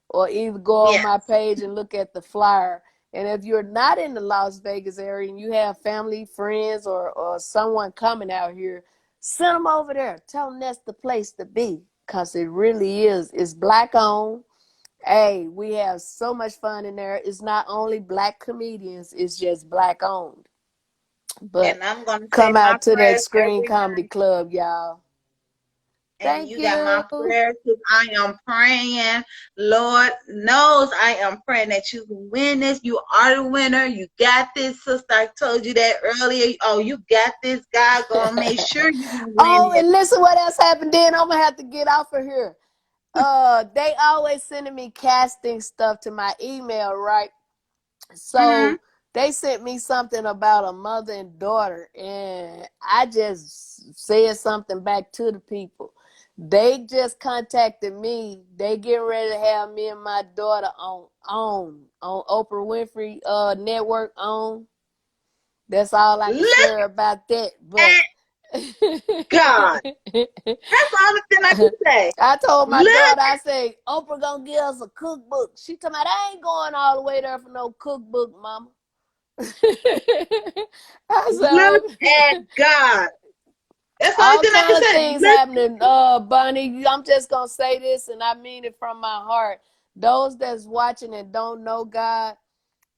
Or either go on my Yes. page and look at the flyer. And if you're not in the Las Vegas area and you have family, friends, or someone coming out here, send them over there. Tell them that's the place to be because it really is. It's Black owned. Hey, we have so much fun in there. It's not only Black comedians, it's just Black owned. But And I'm gonna say come my out to the prayers Extreme every Comedy night. Club, y'all. And Thank you got my you. prayers because I am praying. Lord knows I am praying that you can win this. You are the winner. You got this, sister. I told you that earlier. Oh, you got this. God gonna make sure you can win Oh, this. and listen what else happened then. I'm gonna have to get off of here. They always sending me casting stuff to my email, right? Mm-hmm. So they sent me something about a mother and daughter, and I just said something back to the people. They just contacted me. They getting ready to have me and my daughter on Oprah Winfrey network on. That's all I can Look share about that. But at God. That's all the thing I can say. I told my Look, daughter, I said, Oprah gonna give us a cookbook. She told me, I ain't going all the way there for no cookbook, mama. I look said, at God. That's the only all thing I can kind of say. things Look, happening, Bunny. I'm just gonna say this, and I mean it from my heart. Those that's watching and don't know God,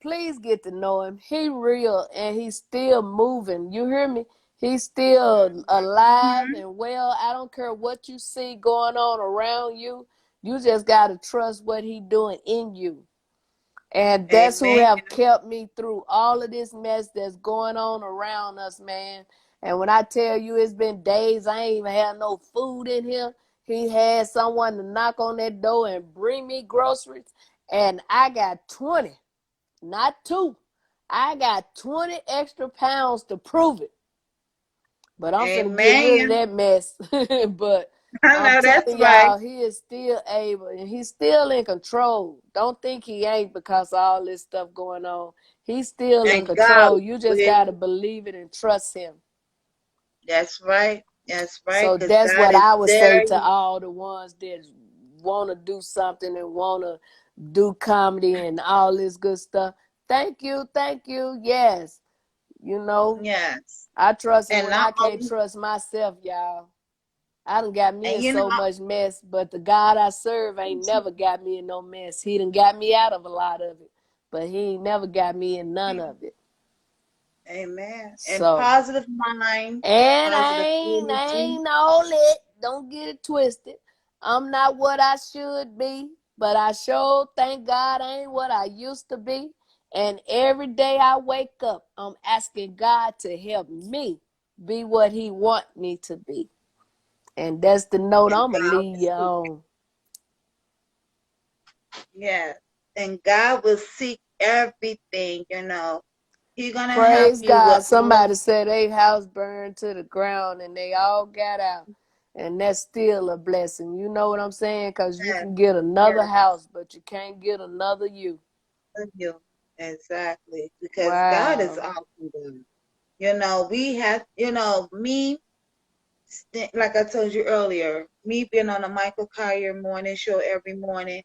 please get to know him. He real and he's still moving. You hear me? He's still alive mhm. and well. I don't care what you see going on around you. You just gotta trust what he doing in you. And that's who Amen. have kept me through all of this mess that's going on around us, man. And when I tell you it's been days, I ain't even had no food in here. He had someone to knock on that door and bring me groceries. And I got 20, not 2. I got 20 extra pounds to prove it. But I'm finna get rid of Amen. that mess. But I I'm know that's telling right. y'all, he is still able and he's still in control. Don't think he ain't because of all this stuff going on. He's still in And God control. You just will. got to believe it and trust him. That's right. That's right. So Because that's God what is I would say there. to all the ones that want to do something and want to do comedy and all this good stuff. Thank you. Thank you. Yes. You know, Yes. I trust him And when not I can't only, trust myself, y'all. I done got me and in you know, so much mess, but the God I serve ain't never got me in no mess. He done got me out of a lot of it, but he ain't never got me in none of it. amen. And So, positive mind, and positive I energy. ain't all it. Don't get it twisted. I'm not what I should be, but I sure thank God I ain't what I used to be. And every day I wake up, I'm asking God to help me be what he want me to be. And that's the note And I'm going to God leave will you seek. on. Yeah. And God will seek everything, you know. He's gonna help Praise you with God. all. Somebody said they house burned to the ground and they all got out. And that's still a blessing. You know what I'm saying? Because you Yes, can get another yes, house, but you can't get another you. thank you. Exactly. Because God is Wow. awesome. God. You know, we have, you know, me, like I told you earlier, me being on the Michael Collier morning show every morning,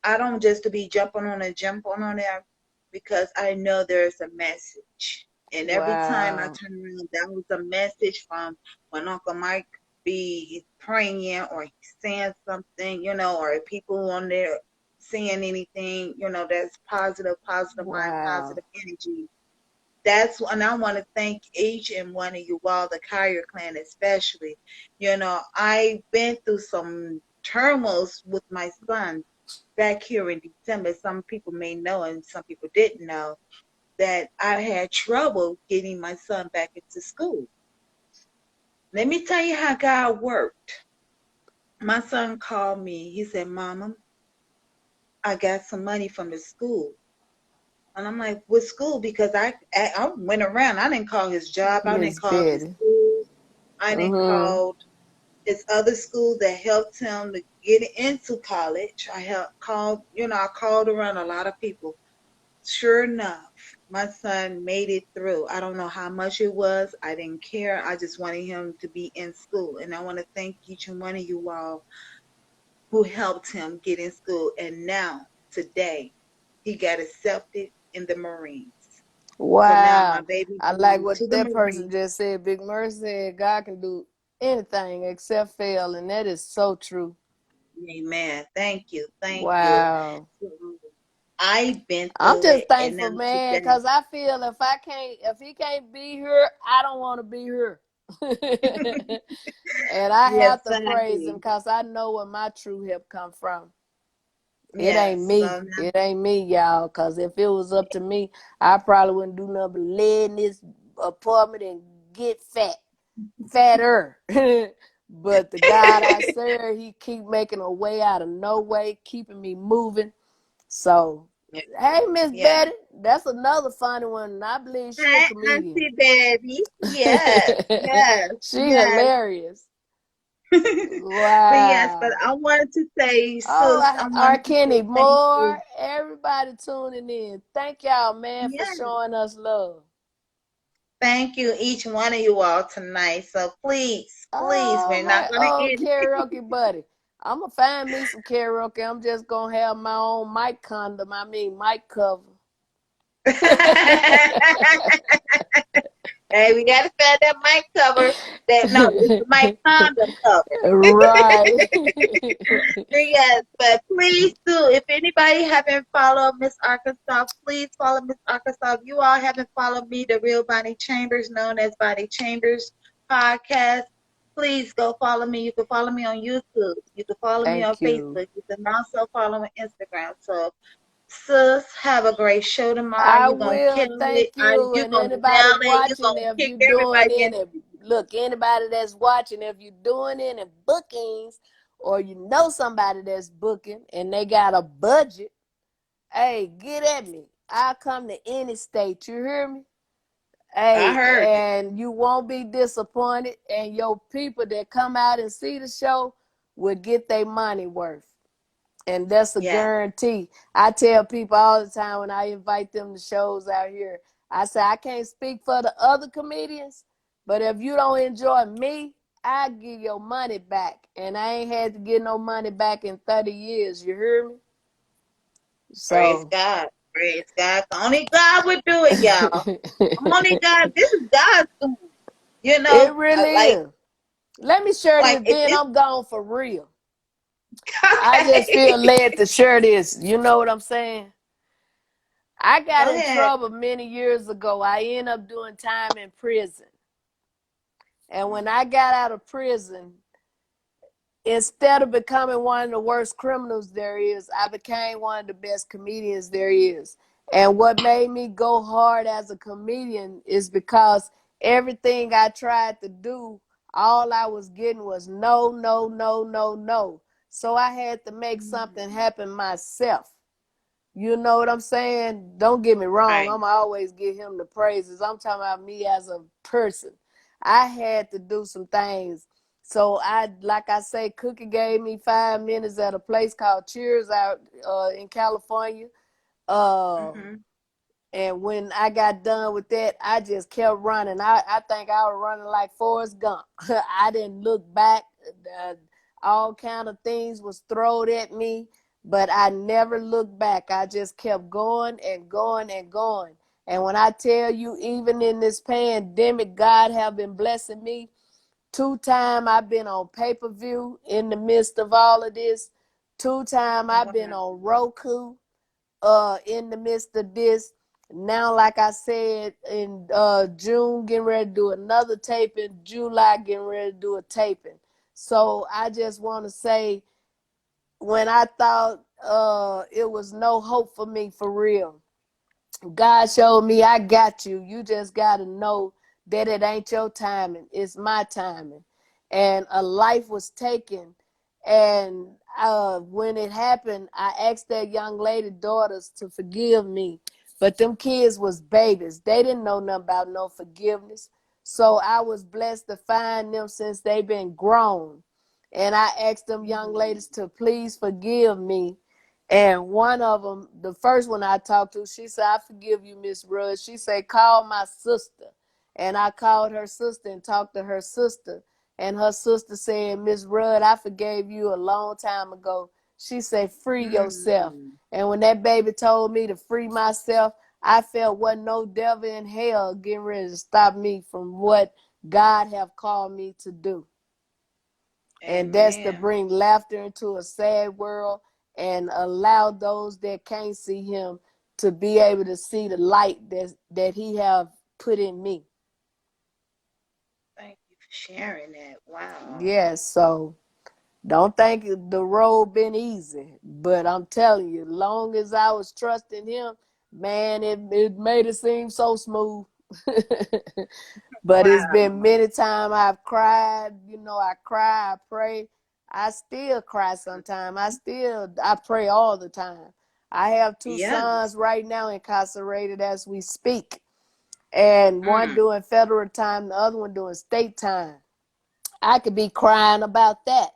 I don't just to be jumping on there because I know there's a message. And every time I Wow. turn around, that was a message from when Uncle Mike be praying or he's saying something, you know, or people on there saying anything, you know, that's positive, positive mind, Wow. positive energy. That's when I want to thank each and one of you all, the Collier clan especially. You know, I've been through some turmoils with my son back here in December. Some people may know and some people didn't know that I had trouble getting my son back into school. Let me tell you how God worked. My son called me. He said, Mama, I got some money from the school. And I'm like, what school? Because I went around. I didn't call his job. I didn't Miss call his Betty. school. I didn't Mm-hmm. call his other school that helped him to get into college. I called around a lot of people. Sure enough, my son made it through. I don't know how much it was. I didn't care. I just wanted him to be in school. And I want to thank each and one of you all who helped him get in school. And now, today, he got accepted in the Marines. So now my Wow. baby I like belongs what to the that person Marines. just said. Big Mercy said God can do anything except fail. And that is so true. Amen. Thank you. Thank you. Wow. So, I've been I'm through just it, and now thankful, man, today, because I feel if he can't be here, I don't want to be here. And I yes, have to praise him exactly. because I know where my true help come from. It ain't Yes. me. So now, It ain't me, y'all. Because if it was up to me, I probably wouldn't do nothing but lay in this apartment and get fatter. But the God I serve, he keep making a way out of no way, keeping me moving. So, yeah, hey, Miss yeah. Betty, that's another funny one. I believe she a Hi, comedian. Auntie Baby. Yes, yes, She yes. hilarious. But yes, but Wow. I wanted to say, sis, Oh, I our wanted to Kenny say thank Moore, you. everybody tuning in. Thank y'all, man, for Yes, showing us love. Thank you, each one of you all tonight. So please, Oh, we're not my gonna end. karaoke buddy. I'm gonna find me some karaoke. I'm just gonna have my own mic condom. I mean, mic cover. Hey, we gotta find that mic cover. That no, it's the mic condom cover. Right. Yes, but please do. If anybody haven't followed Miss Arkansas, please follow Miss Arkansas. If you all haven't followed me, the real Bonnie Chambers, known as Bonnie Chambers podcast, please go follow me. You can follow me on YouTube. You can follow me on Thank you. Facebook. You can also follow me on Instagram. So, sis, have a great show tomorrow. I You're gonna will. kill it. Thank you. You're And gonna anybody nail it. You're watching, gonna if kick you're doing everybody in. any, look, anybody that's watching, if you're doing any bookings or you know somebody that's booking and they got a budget, hey, get at me. I'll come to any state. You hear me? I Hey, heard you. and you won't be disappointed. And your people that come out and see the show will get their money worth. And that's a Yeah. guarantee. I tell people all the time when I invite them to shows out here, I say, I can't speak for the other comedians, but if you don't enjoy me, I give your money back. And I ain't had to get no money back in 30 years. You hear me? Praise So. God. Praise God. Only God would do it, y'all. Only God. This is God's doing. You It know, really like is. Let me share this, if then this I'm gone for real. I just feel okay. led to share this. You know what I'm saying? I got Go in ahead. trouble many years ago. I ended up doing time in prison. And when I got out of prison, instead of becoming one of the worst criminals there is, I became one of the best comedians there is. And what made me go hard as a comedian is because everything I tried to do, all I was getting was no, no, no, no, no. So I had to make something Mhm. happen myself. You know what I'm saying? Don't get me wrong. Right. I'm always give him the praises. I'm talking about me as a person. I had to do some things. So like I say, Cookie gave me 5 minutes at a place called Cheers out in California. Uh, Mhm. and when I got done with that, I just kept running. I think I was running like Forrest Gump. I didn't look back. Uh, all kind of things was thrown at me, but I never looked back. I just kept going and going and going. And when I tell you, even in this pandemic, God have been blessing me. 2 times I've been on pay-per-view in the midst of all of this. 2 times Oh, I've been wow. on Roku in the midst of this. Now, like I said, in June, getting ready to do another taping. July, getting ready to do a taping. So I just want to say, when I thought it was no hope for me for real, God showed me I got you. You just got to know that it ain't your timing. It's my timing. And a life was taken. And when it happened, I asked that young lady daughters to forgive me. But them kids was babies. They didn't know nothing about no forgiveness. So I was blessed to find them since they been grown. And I asked them young Mhm. ladies to please forgive me, and one of them, the first one I talked to, she said, I forgive you, Miss Rudd. She said, call my sister. And I called her sister and talked to her sister. And her sister said, Miss Rudd, I forgave you a long time ago. She said, free yourself. Mhm. And when that baby told me to free myself, I felt wasn't no devil in hell getting ready to stop me from what God have called me to do. And that's to Amen. bring laughter into a sad world and allow those that can't see him to be able to see the light that he have put in me. Thank you for sharing that. Wow. Yes, so don't think the road been easy, but I'm telling you, long as I was trusting him, man, it made it seem so smooth. But it's been Wow. many times I've cried. I cry, I pray. I still cry sometimes. I pray all the time. I have two Yeah. sons right now incarcerated as we speak, and one Mm. doing federal time, the other one doing state time. I could be crying about that,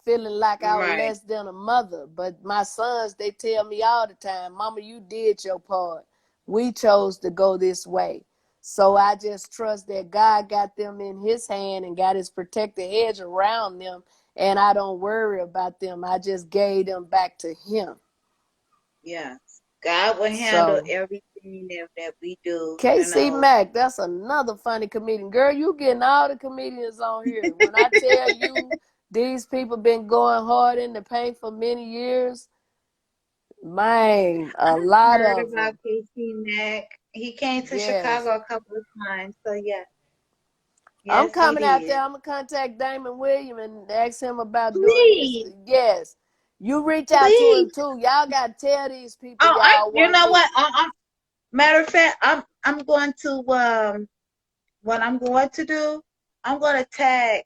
feeling like I was Right. less than a mother. But my sons, they tell me all the time, Mama, you did your part. We chose to go this way. So I just trust that God got them in his hand and got his protective hedge around them. And I don't worry about them. I just gave them back to him. Yes. God will handle So everything that we do, KC Mack, that's another funny comedian. Girl, you getting all the comedians on here. When I tell you these people been going hard in the paint for many years, man, a lot Heard of about them. KC Mack. He came to Yes. Chicago a couple of times. So yeah. I'm Yes, he coming out there. did. I'm going to contact Damon William and ask him about doing his. Please, Yes. You reach out to him please. too. Y'all got to tell these people Oh, y'all you want know me. what? Matter of fact, I'm going to what I'm going to do. I'm going to tag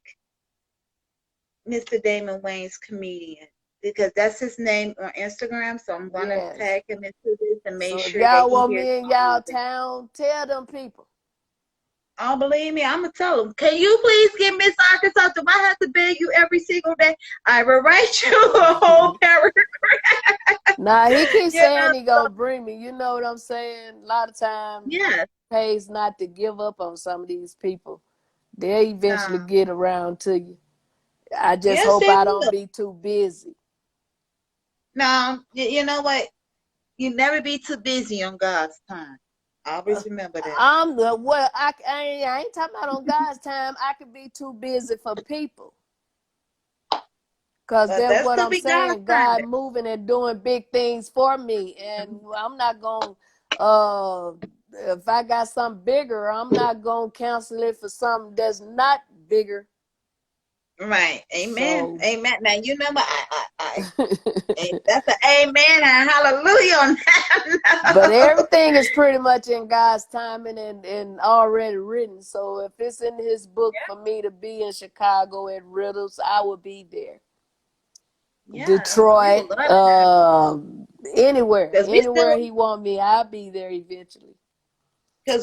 Mr. Damon Wayne's comedian because that's his name on Instagram. So I'm going to Yes. tag him into this and make So if sure that y'all he want hears me in all y'all of it. town, tell them people. Oh, believe me, I'm gonna tell him. Can you please give Miss Arkansas? Do I have to beg you every single day? I will write you a whole paragraph. Nah, he keeps You saying know? he gonna bring me. You know what I'm saying? A lot of times Yes. it pays not to give up on some of these people. They'll eventually No. get around to you. I just Yes, hope they I don't will. be too busy. No, you know what? You never be too busy on God's time. Uh, Always remember that. I'm the well. I ain't talking about on God's time. I could be too busy for people. Cause But that's that what still I'm be God's saying. time. God moving and doing big things for me, and I'm not gonna. Uh, if I got something bigger, I'm not gonna cancel it for something that's not bigger. Right. Amen. So, Amen. Now you remember that's an amen and hallelujah on but that. everything is pretty much in God's timing and already written. So if it's in His book for me to be in Chicago at Riddles, I will be there. Yes, we Detroit, would love to have you. anywhere, Because anywhere he want me, I'll be there eventually.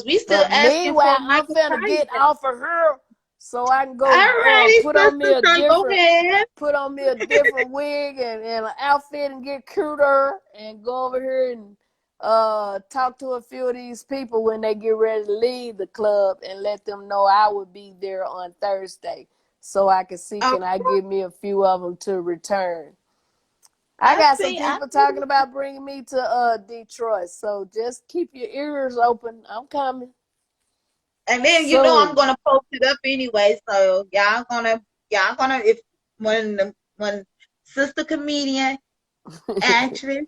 we still But asking for meanwhile, I'm Michael finna get Tyson. off of her so I can All go righty, put on me sister, a so go different ahead. wig and an outfit and get cuter and go over here and talk to a few of these people when they get ready to leave the club and let them know I will be there on Thursday so I can see Oh, can I get me a few of them to return. I I got some see. I people see. talking about bringing me to Detroit, so just keep your ears open. I'm coming And then I'm soon. gonna post it up anyway. So y'all gonna if when sister comedian actress,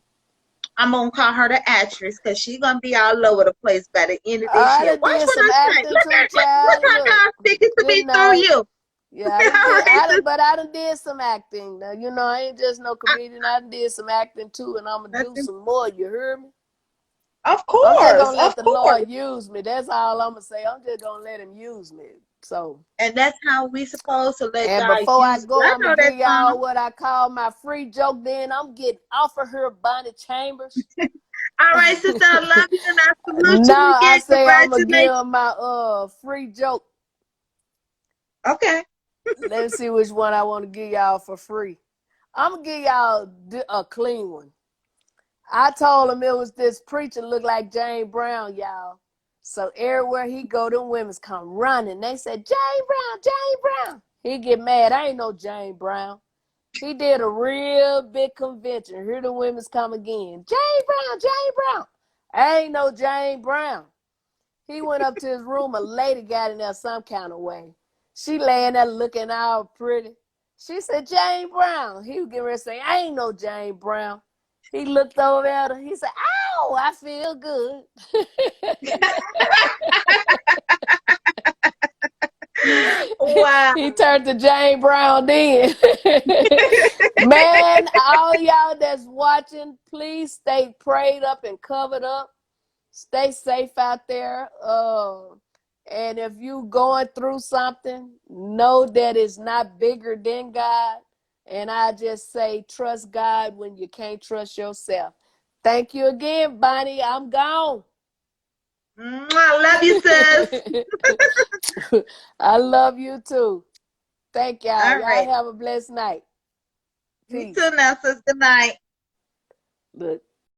I'm gonna call her the actress because she's gonna be all over the place by the end of this I year. done Watch did what some I say. acting Look too, at look child. how Look, God's speaking to good me through night. you. Yeah, I done All did. right, sister. But I done did some acting. Now, I ain't just no comedian. I done did some acting too, and I'm gonna do some more. You heard me? Of I'm just course, gonna let of the course. Lord use me. That's all I'm gonna say. I'm just gonna let Him use me. So, And that's how we supposed to let and God before I use you. go, I I'm gonna know that give y'all song. what I call my free joke. Then I'm getting off of her, Bonnie Chambers. All right, sister, I love you and I salute No, you I again. say I'm gonna give Congratulations. her my free joke. Okay. Let's see which one I want to give y'all for free. I'm gonna give y'all a clean one. I told him it was this preacher looked like Jane Brown, y'all. So everywhere he go, them women's come running. They said, Jane Brown, Jane Brown. He get mad. I ain't no Jane Brown. He did a real big convention. Here the women's come again. Jane Brown, Jane Brown. I ain't no Jane Brown. He went up to his room. A lady got in there some kind of way. She laying there looking all pretty. She said, Jane Brown. He was getting ready to say, I ain't no Jane Brown. He looked over at her. He said, ow, I feel good. Wow. He turned to Jane Brown then. Man, all y'all that's watching, please stay prayed up and covered up. Stay safe out there. And if you going through something, know that it's not bigger than God. And I just say, trust God when you can't trust yourself. Thank you again, Bonnie. I'm gone. I love you, sis. I love you too. Thank y'all. All Y'all right. have a blessed night. You too Peace. now, sis. Good night. Look.